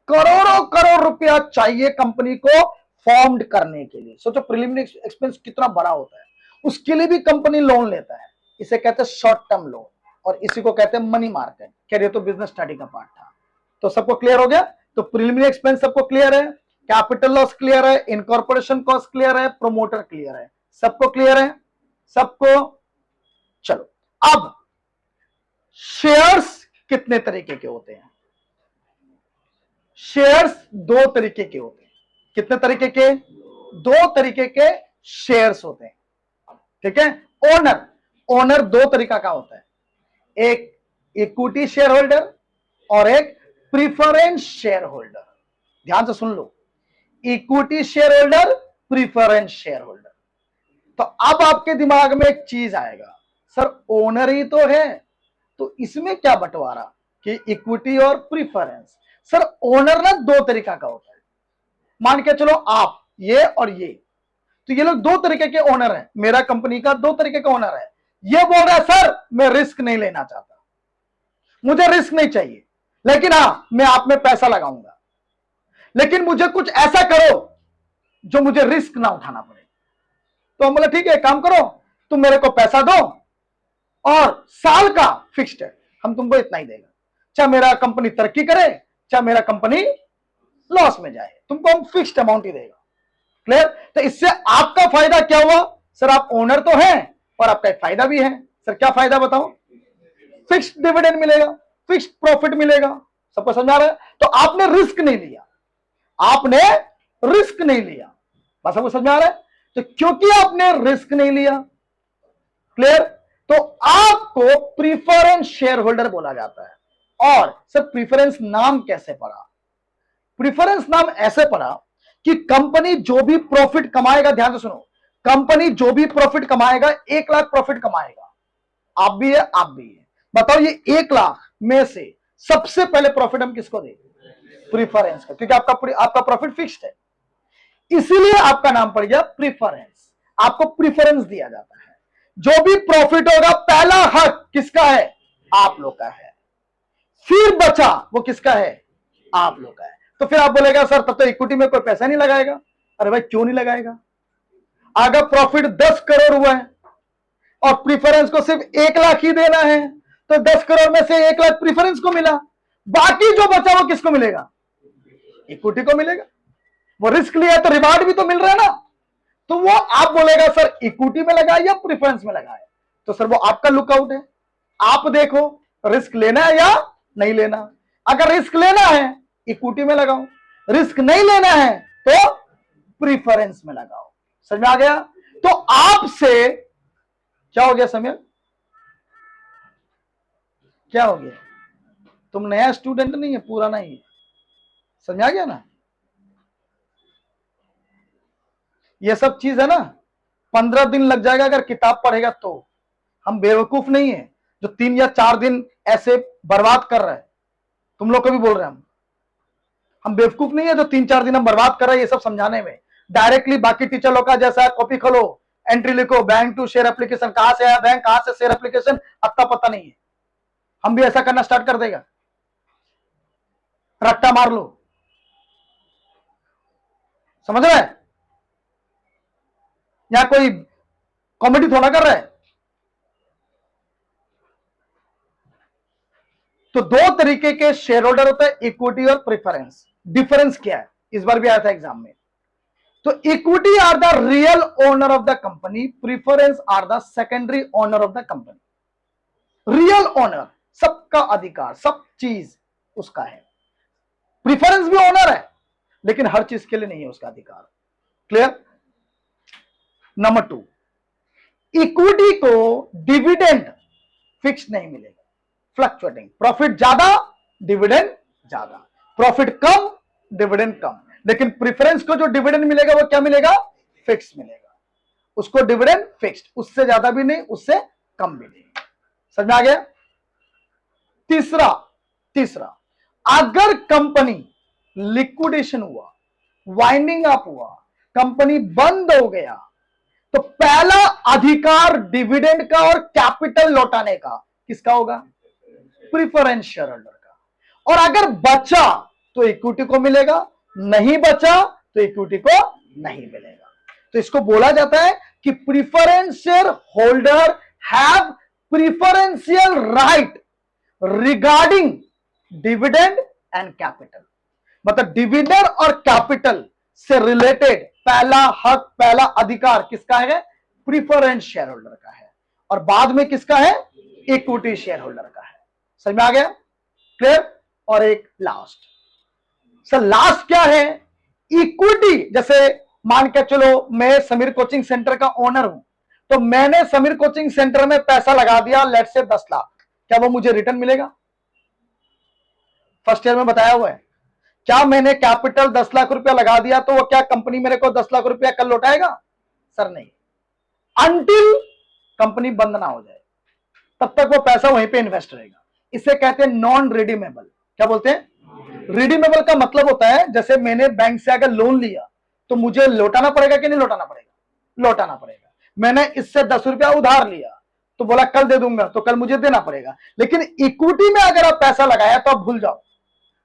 करोड़ों करोड़ रुपया चाहिए कंपनी को फॉर्म्ड करने के लिए। सोचो प्रिलिमिनरी एक्सपेंस कितना बड़ा होता है, उसके लिए भी कंपनी लोन लेता है, इसे कहते हैं शॉर्ट टर्म लोन, और इसी को कहते हैं मनी मार्केट। कह रहे तो बिजनेस स्टडी का पार्ट था। तो सबको क्लियर हो गया? तो प्रिलिमिनरी एक्सपेंस सबको क्लियर है, कैपिटल लॉस क्लियर है, इनकॉर्पोरेशन कॉस्ट क्लियर है, प्रोमोटर क्लियर है, सबको क्लियर है सबको? चलो अब शेयर्स कितने तरीके के होते हैं? शेयर्स दो तरीके के होते हैं। कितने तरीके के? दो तरीके के शेयर्स होते हैं, ठीक है। ओनर दो तरीका का होता है, एक इक्विटी शेयर होल्डर और एक प्रीफरेंस शेयर होल्डर। ध्यान से सुन लो, equity share holder, preference share holder. तो अब आपके दिमाग में एक चीज आएगा, सर ओनर ही तो है, तो इसमें क्या बंटवारा कि इक्विटी और प्रीफरेंस? सर ओनर ना दो तरीका का होता है, मान के चलो आप ये और ये, तो ये लोग दो तरीके के ओनर हैं। मेरा कंपनी का दो तरीके का ओनर है, ये बोल रहा है सर मैं रिस्क नहीं लेना चाहता, मुझे रिस्क नहीं चाहिए, लेकिन हां मैं आप में पैसा लगाऊंगा, लेकिन मुझे कुछ ऐसा करो जो मुझे रिस्क ना उठाना पड़े। तो हम बोले ठीक है, काम करो, तुम मेरे को पैसा दो और साल का फिक्स्ड है, हम तुमको इतना ही देगा, चाहे मेरा कंपनी तरक्की करे चाहे मेरा कंपनी लॉस में जाए, तुमको हम फिक्स्ड अमाउंट ही देगा। क्लियर? तो इससे आपका फायदा क्या हुआ? सर आप ओनर तो हैं और आपका एक फायदा भी है। सर क्या फायदा बताओ? फिक्स्ड डिविडेंड मिलेगा, फिक्स्ड प्रॉफिट मिलेगा। सबको समझ आ रहा है? तो आपने रिस्क नहीं लिया, आपने रिस्क नहीं लिया। बस सबको समझ आ रहा है? तो क्योंकि आपने रिस्क नहीं लिया, क्लियर, तो आपको प्रीफरेंस शेयर होल्डर बोला जाता है। और सर प्रीफरेंस नाम कैसे पड़ा? प्रीफरेंस नाम ऐसे पड़ा कि कंपनी जो भी प्रॉफिट कमाएगा, ध्यान से सुनो, कंपनी जो भी प्रॉफिट कमाएगा, 1 लाख प्रॉफिट कमाएगा, आप भी है आप भी है, बताओ ये 1 लाख में से सबसे पहले प्रॉफिट हम किसको दें? प्रीफरेंस का, क्योंकि आपका प्रॉफिट फिक्स्ड है, इसीलिए आपका नाम पड़ गया प्रीफरेंस। आपको प्रीफरेंस दिया जाता है, जो भी प्रॉफिट होगा पहला हक किसका है? आप लोग का है, फिर बचा वो किसका है? आप लोग का है। तो फिर आप बोलेगा सर तब तो इक्विटी में कोई पैसा नहीं लगाएगा। अरे भाई क्यों नहीं लगाएगा? अगर प्रॉफिट 10 करोड़ हुआ है और प्रीफरेंस को सिर्फ 1 लाख ही देना है, तो 10 करोड़ में से 1 लाख प्रीफरेंस को मिला, बाकी जो बचा वो किसको मिलेगा? इक्विटी को मिलेगा। वो रिस्क लिया तो रिवार्ड भी तो मिल रहा है ना। तो वो आप बोलेगा सर इक्विटी में लगाए या प्रीफरेंस में लगाए, तो सर वो आपका लुकआउट है, आप देखो रिस्क लेना है या नहीं लेना। अगर रिस्क लेना है इक्विटी में लगाओ, रिस्क नहीं लेना है तो प्रीफरेंस में लगाओ। समझ में आ गया? तो आपसे क्या हो गया समय? क्या हो गया? तुम नया स्टूडेंट नहीं है, पुराना ही है। समझ आ गया ना? ये सब चीज है ना, 15 दिन लग जाएगा अगर किताब पढ़ेगा तो। हम बेवकूफ नहीं है जो 3 या 4 दिन ऐसे बर्बाद कर रहे हैं। तुम लोग को भी बोल रहे हैं, हम बेवकूफ नहीं है जो 3-4 दिन हम बर्बाद कर रहे हैं ये सब समझाने में। डायरेक्टली बाकी टीचर लोग का जैसा कॉपी खोलो, एंट्री लिखो, बैंक टू शेयर एप्लीकेशन, कहां से आया बैंक, कहां से शेयर एप्लीकेशन, अत्ता पता नहीं है। हम भी ऐसा करना स्टार्ट कर देगा, रट्टा मार लो। समझ रहे? यहां कोई कॉमेडी थोड़ा कर रहा है। तो दो तरीके के शेयर होल्डर होते हैं, इक्विटी और प्रेफरेंस। डिफरेंस क्या है? इस बार भी आया था एग्जाम में। तो equity are the real owner of the company, preference are the secondary owner of the company. Real owner, सबका अधिकार, सब चीज उसका है। प्रिफरेंस भी ओनर है, लेकिन हर चीज के लिए नहीं है उसका अधिकार। क्लियर? नंबर 2, इक्विटी को डिविडेंड फिक्स नहीं मिलेगा, फ्लक्चुएटिंग। प्रॉफिट ज्यादा, डिविडेंड ज्यादा, प्रॉफिट कम, डिविडेंड कम। लेकिन प्रेफरेंस को जो डिविडेंड मिलेगा वो क्या मिलेगा? फिक्स मिलेगा। उसको डिविडेंड फिक्स्ड, उससे ज्यादा भी नहीं, उससे कम भी नहीं। समझ में आ गया? तीसरा, अगर कंपनी लिक्विडेशन हुआ, वाइंडिंग अप हुआ, कंपनी बंद हो गया, तो पहला अधिकार डिविडेंड का और कैपिटल लौटाने का किसका होगा? प्रिफरेंस शेयर होल्डर का। और अगर बचा तो इक्विटी को मिलेगा, नहीं बचा तो इक्विटी को नहीं मिलेगा। तो इसको बोला जाता है कि preference shareholder have preferential right regarding dividend and capital. मतलब डिविडेंड और कैपिटल से रिलेटेड पहला हक, पहला अधिकार किसका है? प्रिफरेंस शेयर होल्डर का है। और बाद में किसका है? इक्विटी शेयर होल्डर का है। समझ में आ गया? क्लियर? और एक लास्ट, सर लास्ट क्या है? इक्विटी। जैसे मान के चलो मैं समीर कोचिंग सेंटर का ओनर हूं, तो मैंने समीर कोचिंग सेंटर में पैसा लगा दिया, लेट से 10 लाख, क्या वो मुझे रिटर्न मिलेगा? फर्स्ट ईयर में बताया हुआ है। क्या मैंने कैपिटल 10 लाख रुपया लगा दिया तो वो क्या कंपनी मेरे को 10 लाख रुपया कल लौटाएगा? सर नहीं, अंटिल कंपनी बंद ना हो जाए तब तक वो पैसा वहीं पे इन्वेस्ट रहेगा। इसे कहते हैं नॉन रिडीमेबल। क्या बोलते हैं? रिडीमेबल का मतलब होता है जैसे मैंने बैंक से अगर लोन लिया तो मुझे लौटाना पड़ेगा कि नहीं लौटाना पड़ेगा? लौटाना पड़ेगा। मैंने इससे 10 रुपया उधार लिया तो बोला कल दे दूंगा, तो कल मुझे देना पड़ेगा। लेकिन इक्विटी में अगर आप पैसा लगाया तो आप भूल जाओ,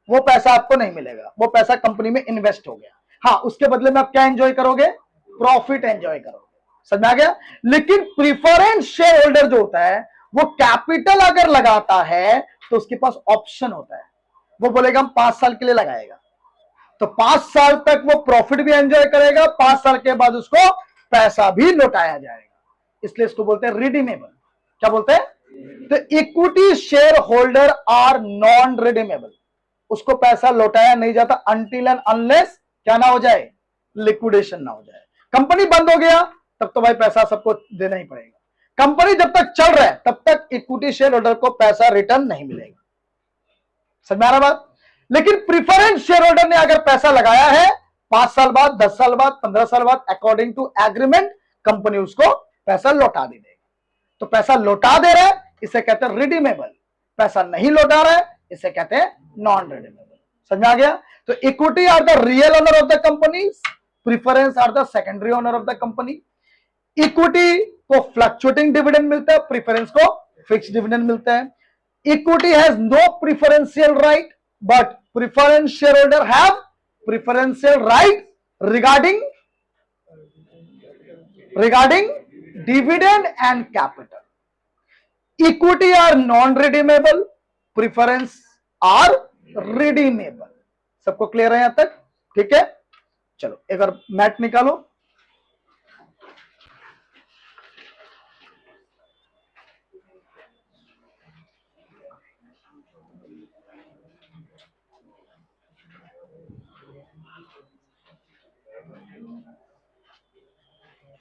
वो पैसा आपको नहीं मिलेगा, वो पैसा कंपनी में इन्वेस्ट हो गया। हाँ, उसके बदले में आप क्या एंजॉय करोगे? प्रॉफिट एंजॉय करोगे। समझ में आ गया? लेकिन प्रिफरेंस शेयर होल्डर जो होता है वो कैपिटल अगर लगाता है तो उसके पास ऑप्शन होता है। वो बोलेगा हम 5 साल के लिए लगाएगा, तो 5 साल तक वो प्रॉफिट भी एंजॉय करेगा, 5 साल के बाद उसको पैसा भी लौटाया जाएगा। इसलिए इसको बोलते हैं रिडीमेबल। क्या बोलते हैं? तो equity share holder are non redeemable. उसको पैसा लौटाया नहीं जाता अनटिल एंड अनलेस क्या ना हो जाए? लिक्विडेशन ना हो जाए। कंपनी बंद हो गया तब तो भाई पैसा सबको देना ही पड़ेगा। कंपनी जब तक चल रहा है तब तक इक्विटी शेयर होल्डर को पैसा रिटर्न नहीं मिलेगा। समझ में आ रहा बात? लेकिन प्रिफरेंस शेयर होल्डर ने अगर पैसा लगाया है 5 साल बाद, 10 साल बाद, 15 साल बाद, अकॉर्डिंग टू एग्रीमेंट कंपनी उसको पैसा लौटा दे देगी। तो पैसा लौटा दे रहा है इसे कहते हैं रिडीमेबल, पैसा नहीं लौटा रहा है इसे कहते हैं नॉन रिडीमेबल। समझ में आ गया? तो equity are the real owner of the company, preference are the secondary owner of the company. Equity को फ्लक्चुएटिंग डिविडेंड मिलता है, प्रिफरेंस को फिक्स्ड डिविडेंड मिलता है। Equity has no preferential right but preference shareholder have preferential right regarding dividend and capital. Equity are non-redeemable, preference are redeemable. सबको clear है यहां तक? ठीक है, चलो एक बार मैट निकालो।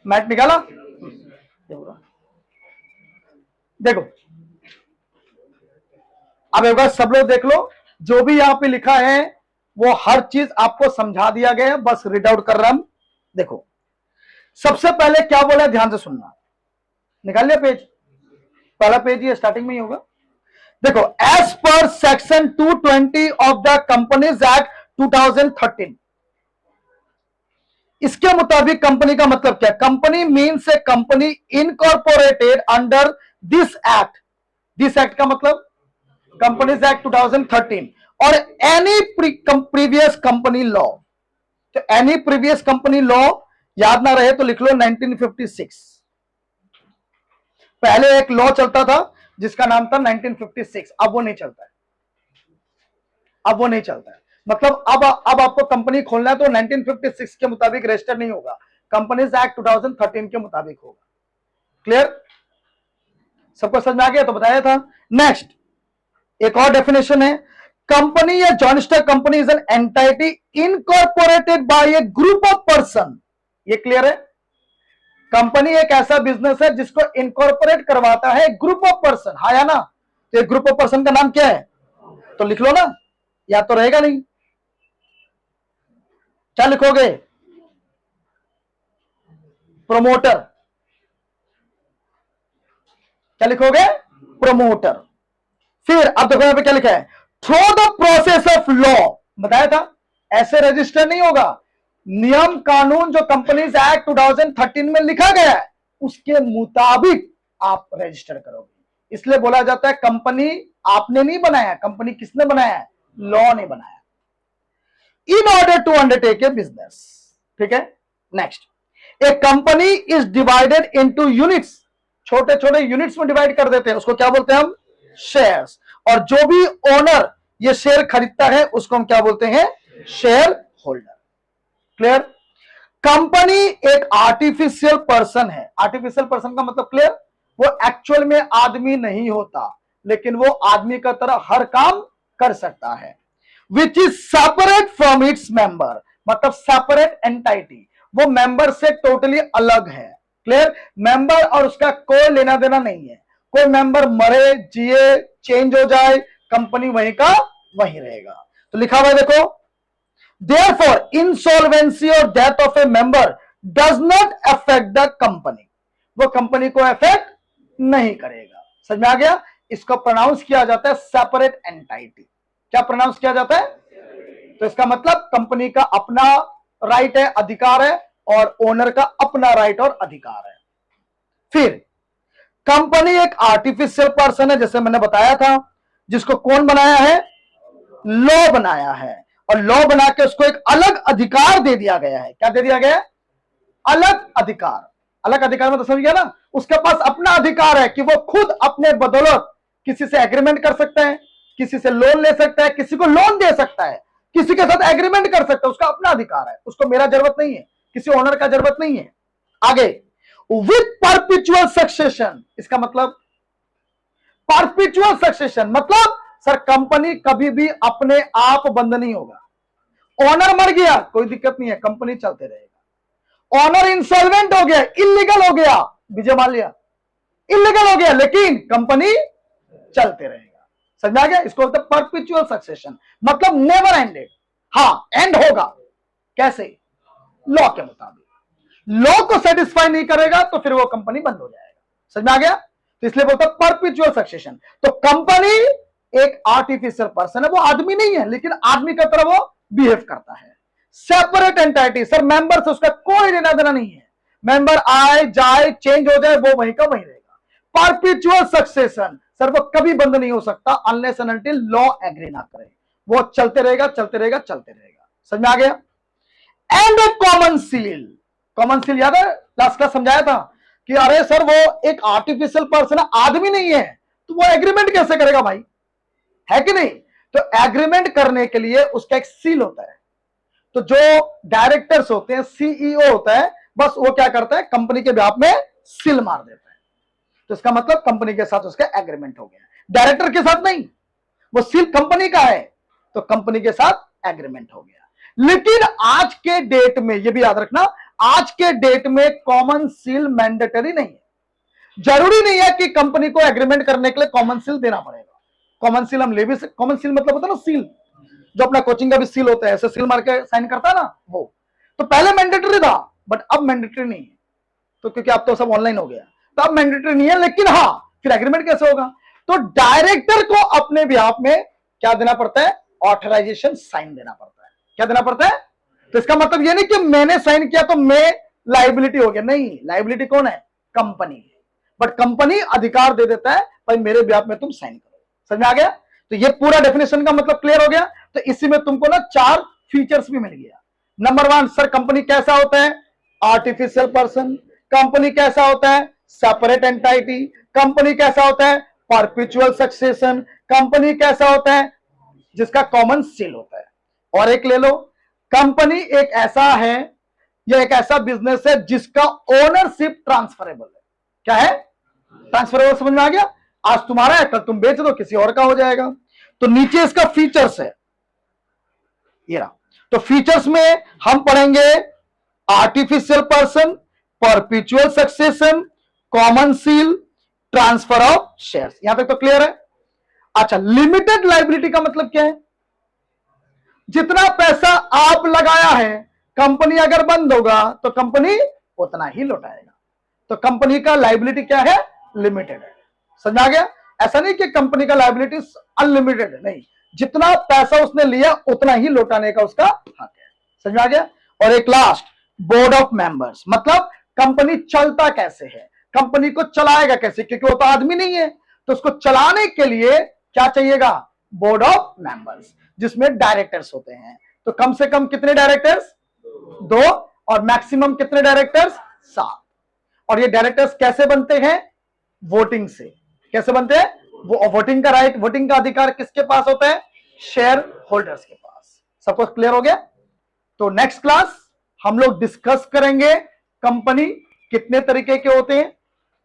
मैट निकाला? देखो अब एक बार सब लोग देख लो, जो भी यहां पे लिखा है वो हर चीज आपको समझा दिया गया है, बस रीड आउट कर रहा हूं। देखो सबसे पहले क्या बोला, ध्यान से सुनना। निकाल लिया पेज? पहला पेज ये स्टार्टिंग में ही होगा। देखो, as per section 220 of the companies act 2013, इसके मुताबिक कंपनी का मतलब क्या? Company means a company incorporated under this act. This act का मतलब कंपनीज एक्ट 2013 और एनी प्रीवियस कंपनी लॉ। तो एनी प्रीवियस कंपनी लॉ याद ना रहे तो लिख लो 1956। पहले एक लॉ चलता था जिसका नाम था 1956, अब वो नहीं चलता है। अब वो नहीं चलता है। मतलब अब आपको कंपनी खोलना है तो 1956 के मुताबिक रजिस्टर नहीं होगा, कंपनीज एक्ट 2013 के मुताबिक होगा। क्लियर, सबको समझ में आ गया? तो बताया था। नेक्स्ट एक और डेफिनेशन है, कंपनी या joint stock company is an entity incorporated by a group of person. ये क्लियर है? कंपनी एक ऐसा बिजनेस है जिसको इनकॉर्पोरेट करवाता है ग्रुप ऑफ पर्सन, हाँ या ना? तो ग्रुप ऑफ पर्सन का नाम क्या है? तो लिख लो ना, या तो रहेगा नहीं। क्या लिखोगे? प्रोमोटर। क्या लिखोगे? प्रोमोटर। फिर अब देखो यहां पे क्या लिखा है, through the process of law. बताया था ऐसे रजिस्टर नहीं होगा, नियम कानून जो कंपनीज एक्ट 2013 में लिखा गया है उसके मुताबिक आप रजिस्टर करोगे। इसलिए बोला जाता है कंपनी आपने नहीं बनाया, कंपनी किसने बनाया है? लॉ ने बनाया, in order to undertake a business. ठीक है, next, a company is divided into units. छोटे छोटे यूनिट्स में डिवाइड कर देते हैं, उसको क्या बोलते हैं हम? शेयर्स। और जो भी ओनर ये शेयर खरीदता है उसको हम क्या बोलते हैं? Share holder. क्लियर? कंपनी एक आर्टिफिशियल पर्सन है। आर्टिफिशियल पर्सन का मतलब क्लियर? वो एक्चुअल में आदमी नहीं होता, लेकिन वो आदमी का तरह हर काम कर सकता है। Which is separate from its member, मतलब सेपरेट एंटाइटी, वो मेंबर से टोटली अलग है। क्लियर? मेंबर और उसका कोई लेना देना नहीं है। कोई मेंबर मरे जिए चेंज हो जाए, कंपनी वहीं का वहीं रहेगा। तो लिखा हुआ है देखो, therefore insolvency or death of a member does not affect the company, वो कंपनी को अफेक्ट नहीं करेगा। समझ में आ गया? इसको प्रोनाउंस किया जाता है सेपरेट एंटाइटी। क्या प्रोनाउंस किया जाता है? तो इसका मतलब कंपनी का अपना राइट है, अधिकार है, और ओनर का अपना राइट और अधिकार है। फिर कंपनी एक आर्टिफिशियल पर्सन है, जैसे मैंने बताया था, जिसको कौन बनाया है? लॉ बनाया है, और लॉ बना के उसको एक अलग अधिकार दे दिया गया है। क्या दे दिया गया? अलग अधिकार। अलग अधिकार में तो समझ गया ना, उसके पास अपना अधिकार है कि वो खुद अपने बदौलत किसी से एग्रीमेंट कर सकता है, किसी से लोन ले सकता है, किसी को लोन दे सकता है, किसी के साथ एग्रीमेंट कर सकता है, उसका अपना अधिकार है, उसको मेरा जरूरत नहीं है, किसी ओनर का जरूरत नहीं है। आगे, विथ परपिचुअल सक्सेशन, इसका मतलब परपिचुअल सक्सेशन मतलब सर कंपनी कभी भी अपने आप बंद नहीं होगा। ओनर मर गया कोई दिक्कत नहीं है, कंपनी चलते रहेगा। ओनर इंसॉल्वेंट हो गया, इलीगल हो गया, विजय माल्या इलीगल हो गया, लेकिन कंपनी चलते रहेगा। समझ में आ गया? इसको बोलते हैं परपिचुअल सक्सेशन, मतलब नेवर एंडेड। हाँ, एंड होगा कैसे? लॉ के मुताबिक। लॉ को सेटिस्फाई नहीं करेगा तो फिर वो कंपनी बंद हो जाएगा। समझ में आ गया? तो इसलिए बोलते हैं परपिचुअल सक्सेशन। तो कंपनी एक आर्टिफिशियल पर्सन है, वो आदमी नहीं है, लेकिन आदमी की तरह वो बिहेव करता है। सेपरेट एंटाइटी, सर मेंबर से उसका कोई लेना देना नहीं है, मेंबर आए जाए चेंज हो जाए वो वहीं का वहीं रहेगा। परपिचुअल सक्सेशन, सर वो कभी बंद नहीं हो सकता unless and until law agree ना करे, वो चलते रहेगा चलते रहेगा चलते रहेगा। समझ में आ गया? And A common seal. Common seal याद है लास्ट क्लास समझाया था कि अरे सर वो एक आर्टिफिशियल पर्सन है, आदमी नहीं है, तो वो एग्रीमेंट कैसे करेगा भाई, है कि नहीं? तो एग्रीमेंट करने के लिए उसका एक सील होता है। तो जो डायरेक्टर्स होते हैं, सीईओ होता है, बस वो क्या करता है, कंपनी के बिहाफ में सील मार देता है। तो इसका मतलब कंपनी के साथ उसका एग्रीमेंट हो गया, डायरेक्टर के साथ नहीं, वो सील कंपनी का है तो कंपनी के साथ एग्रीमेंट हो गया। लेकिन आज के डेट में ये भी याद रखना, आज के डेट में कॉमन सील मैंडेटरी नहीं है। जरूरी नहीं है कि कंपनी को एग्रीमेंट करने के लिए कॉमन सील देना पड़ेगा। कॉमन सील हम ले भी सकते, कॉमन सील मतलब होता है ना सील, जो अपना कोचिंग का भी सील होता है, ऐसे सील मार के साइन करता है ना वो। तो पहले मैंडेटरी था बट अब मैंडेटरी नहीं है, तो क्योंकि अब तो सब ऑनलाइन हो गया, तो अब मैंडेटरी नहीं है। लेकिन हाँ, फिर एग्रीमेंट कैसे होगा? तो डायरेक्टर को अपने बिहाफ में क्या देना पड़ता है? ऑथराइजेशन साइन देना पड़ता है। क्या देना पड़ता है? तो इसका मतलब ये नहीं कि मैंने साइन किया तो मैं लाइबिलिटी हो गया, नहीं, लाइबिलिटी कौन है? कंपनी है, बट कंपनी अधिकार दे देता है भाई मेरे बिहाफ में तुम साइन करो। समझ में आ गया? तो ये पूरा डेफिनेशन का मतलब क्लियर हो गया। तो इसी में तुमको ना 4 फीचर्स भी मिल गया। नंबर 1, सर कंपनी कैसा होता है? Artificial person. कंपनी कैसा होता है? Separate entity. कंपनी कैसा होता है? Perpetual succession. कंपनी कैसा होता है? जिसका कॉमन सील होता है। और एक ले लो, कंपनी एक ऐसा है या एक ऐसा बिजनेस है जिसका ओनरशिप ट्रांसफरेबल है। क्या है? ट्रांसफरेबल। समझ में आ गया? आज तुम्हारा है, कल तुम बेच दो, किसी और का हो जाएगा। तो नीचे इसका फीचर्स है, ये रहा। तो फीचर्स में हम पढ़ेंगे artificial person, perpetual succession, common seal, transfer of shares. यहां तक तो क्लियर है? अच्छा, लिमिटेड लाइबिलिटी का मतलब क्या है? जितना पैसा आप लगाया है, कंपनी अगर बंद होगा तो कंपनी उतना ही लौटाएगा। तो कंपनी का लाइबिलिटी क्या है? लिमिटेड है। समझ आ गया? ऐसा नहीं कि कंपनी का लाइबिलिटी अनलिमिटेड है, नहीं, जितना पैसा उसने लिया उतना ही लौटाने का उसका हक है। समझ में आ गया? और एक लास्ट, बोर्ड ऑफ मेंबर्स, मतलब कंपनी चलता कैसे है, कंपनी को चलाएगा कैसे, क्योंकि वो तो आदमी नहीं है, तो उसको चलाने के लिए क्या चाहिएगा? बोर्ड ऑफ मेंबर्स, जिसमें डायरेक्टर्स होते हैं। तो कम से कम कितने डायरेक्टर्स? 2। और मैक्सिमम कितने डायरेक्टर्स? 7। और ये डायरेक्टर्स कैसे बनते हैं? वोटिंग से। कैसे बनते हैं? वो वोटिंग का राइट, वोटिंग का अधिकार किसके पास होता है? शेयर होल्डर्स के पास। सब कुछ क्लियर हो गया? तो नेक्स्ट क्लास हम लोग डिस्कस करेंगे कंपनी कितने तरीके के होते हैं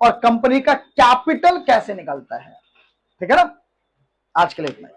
और कंपनी का कैपिटल कैसे निकलता है। ठीक है ना? आज के लिए इतना ही।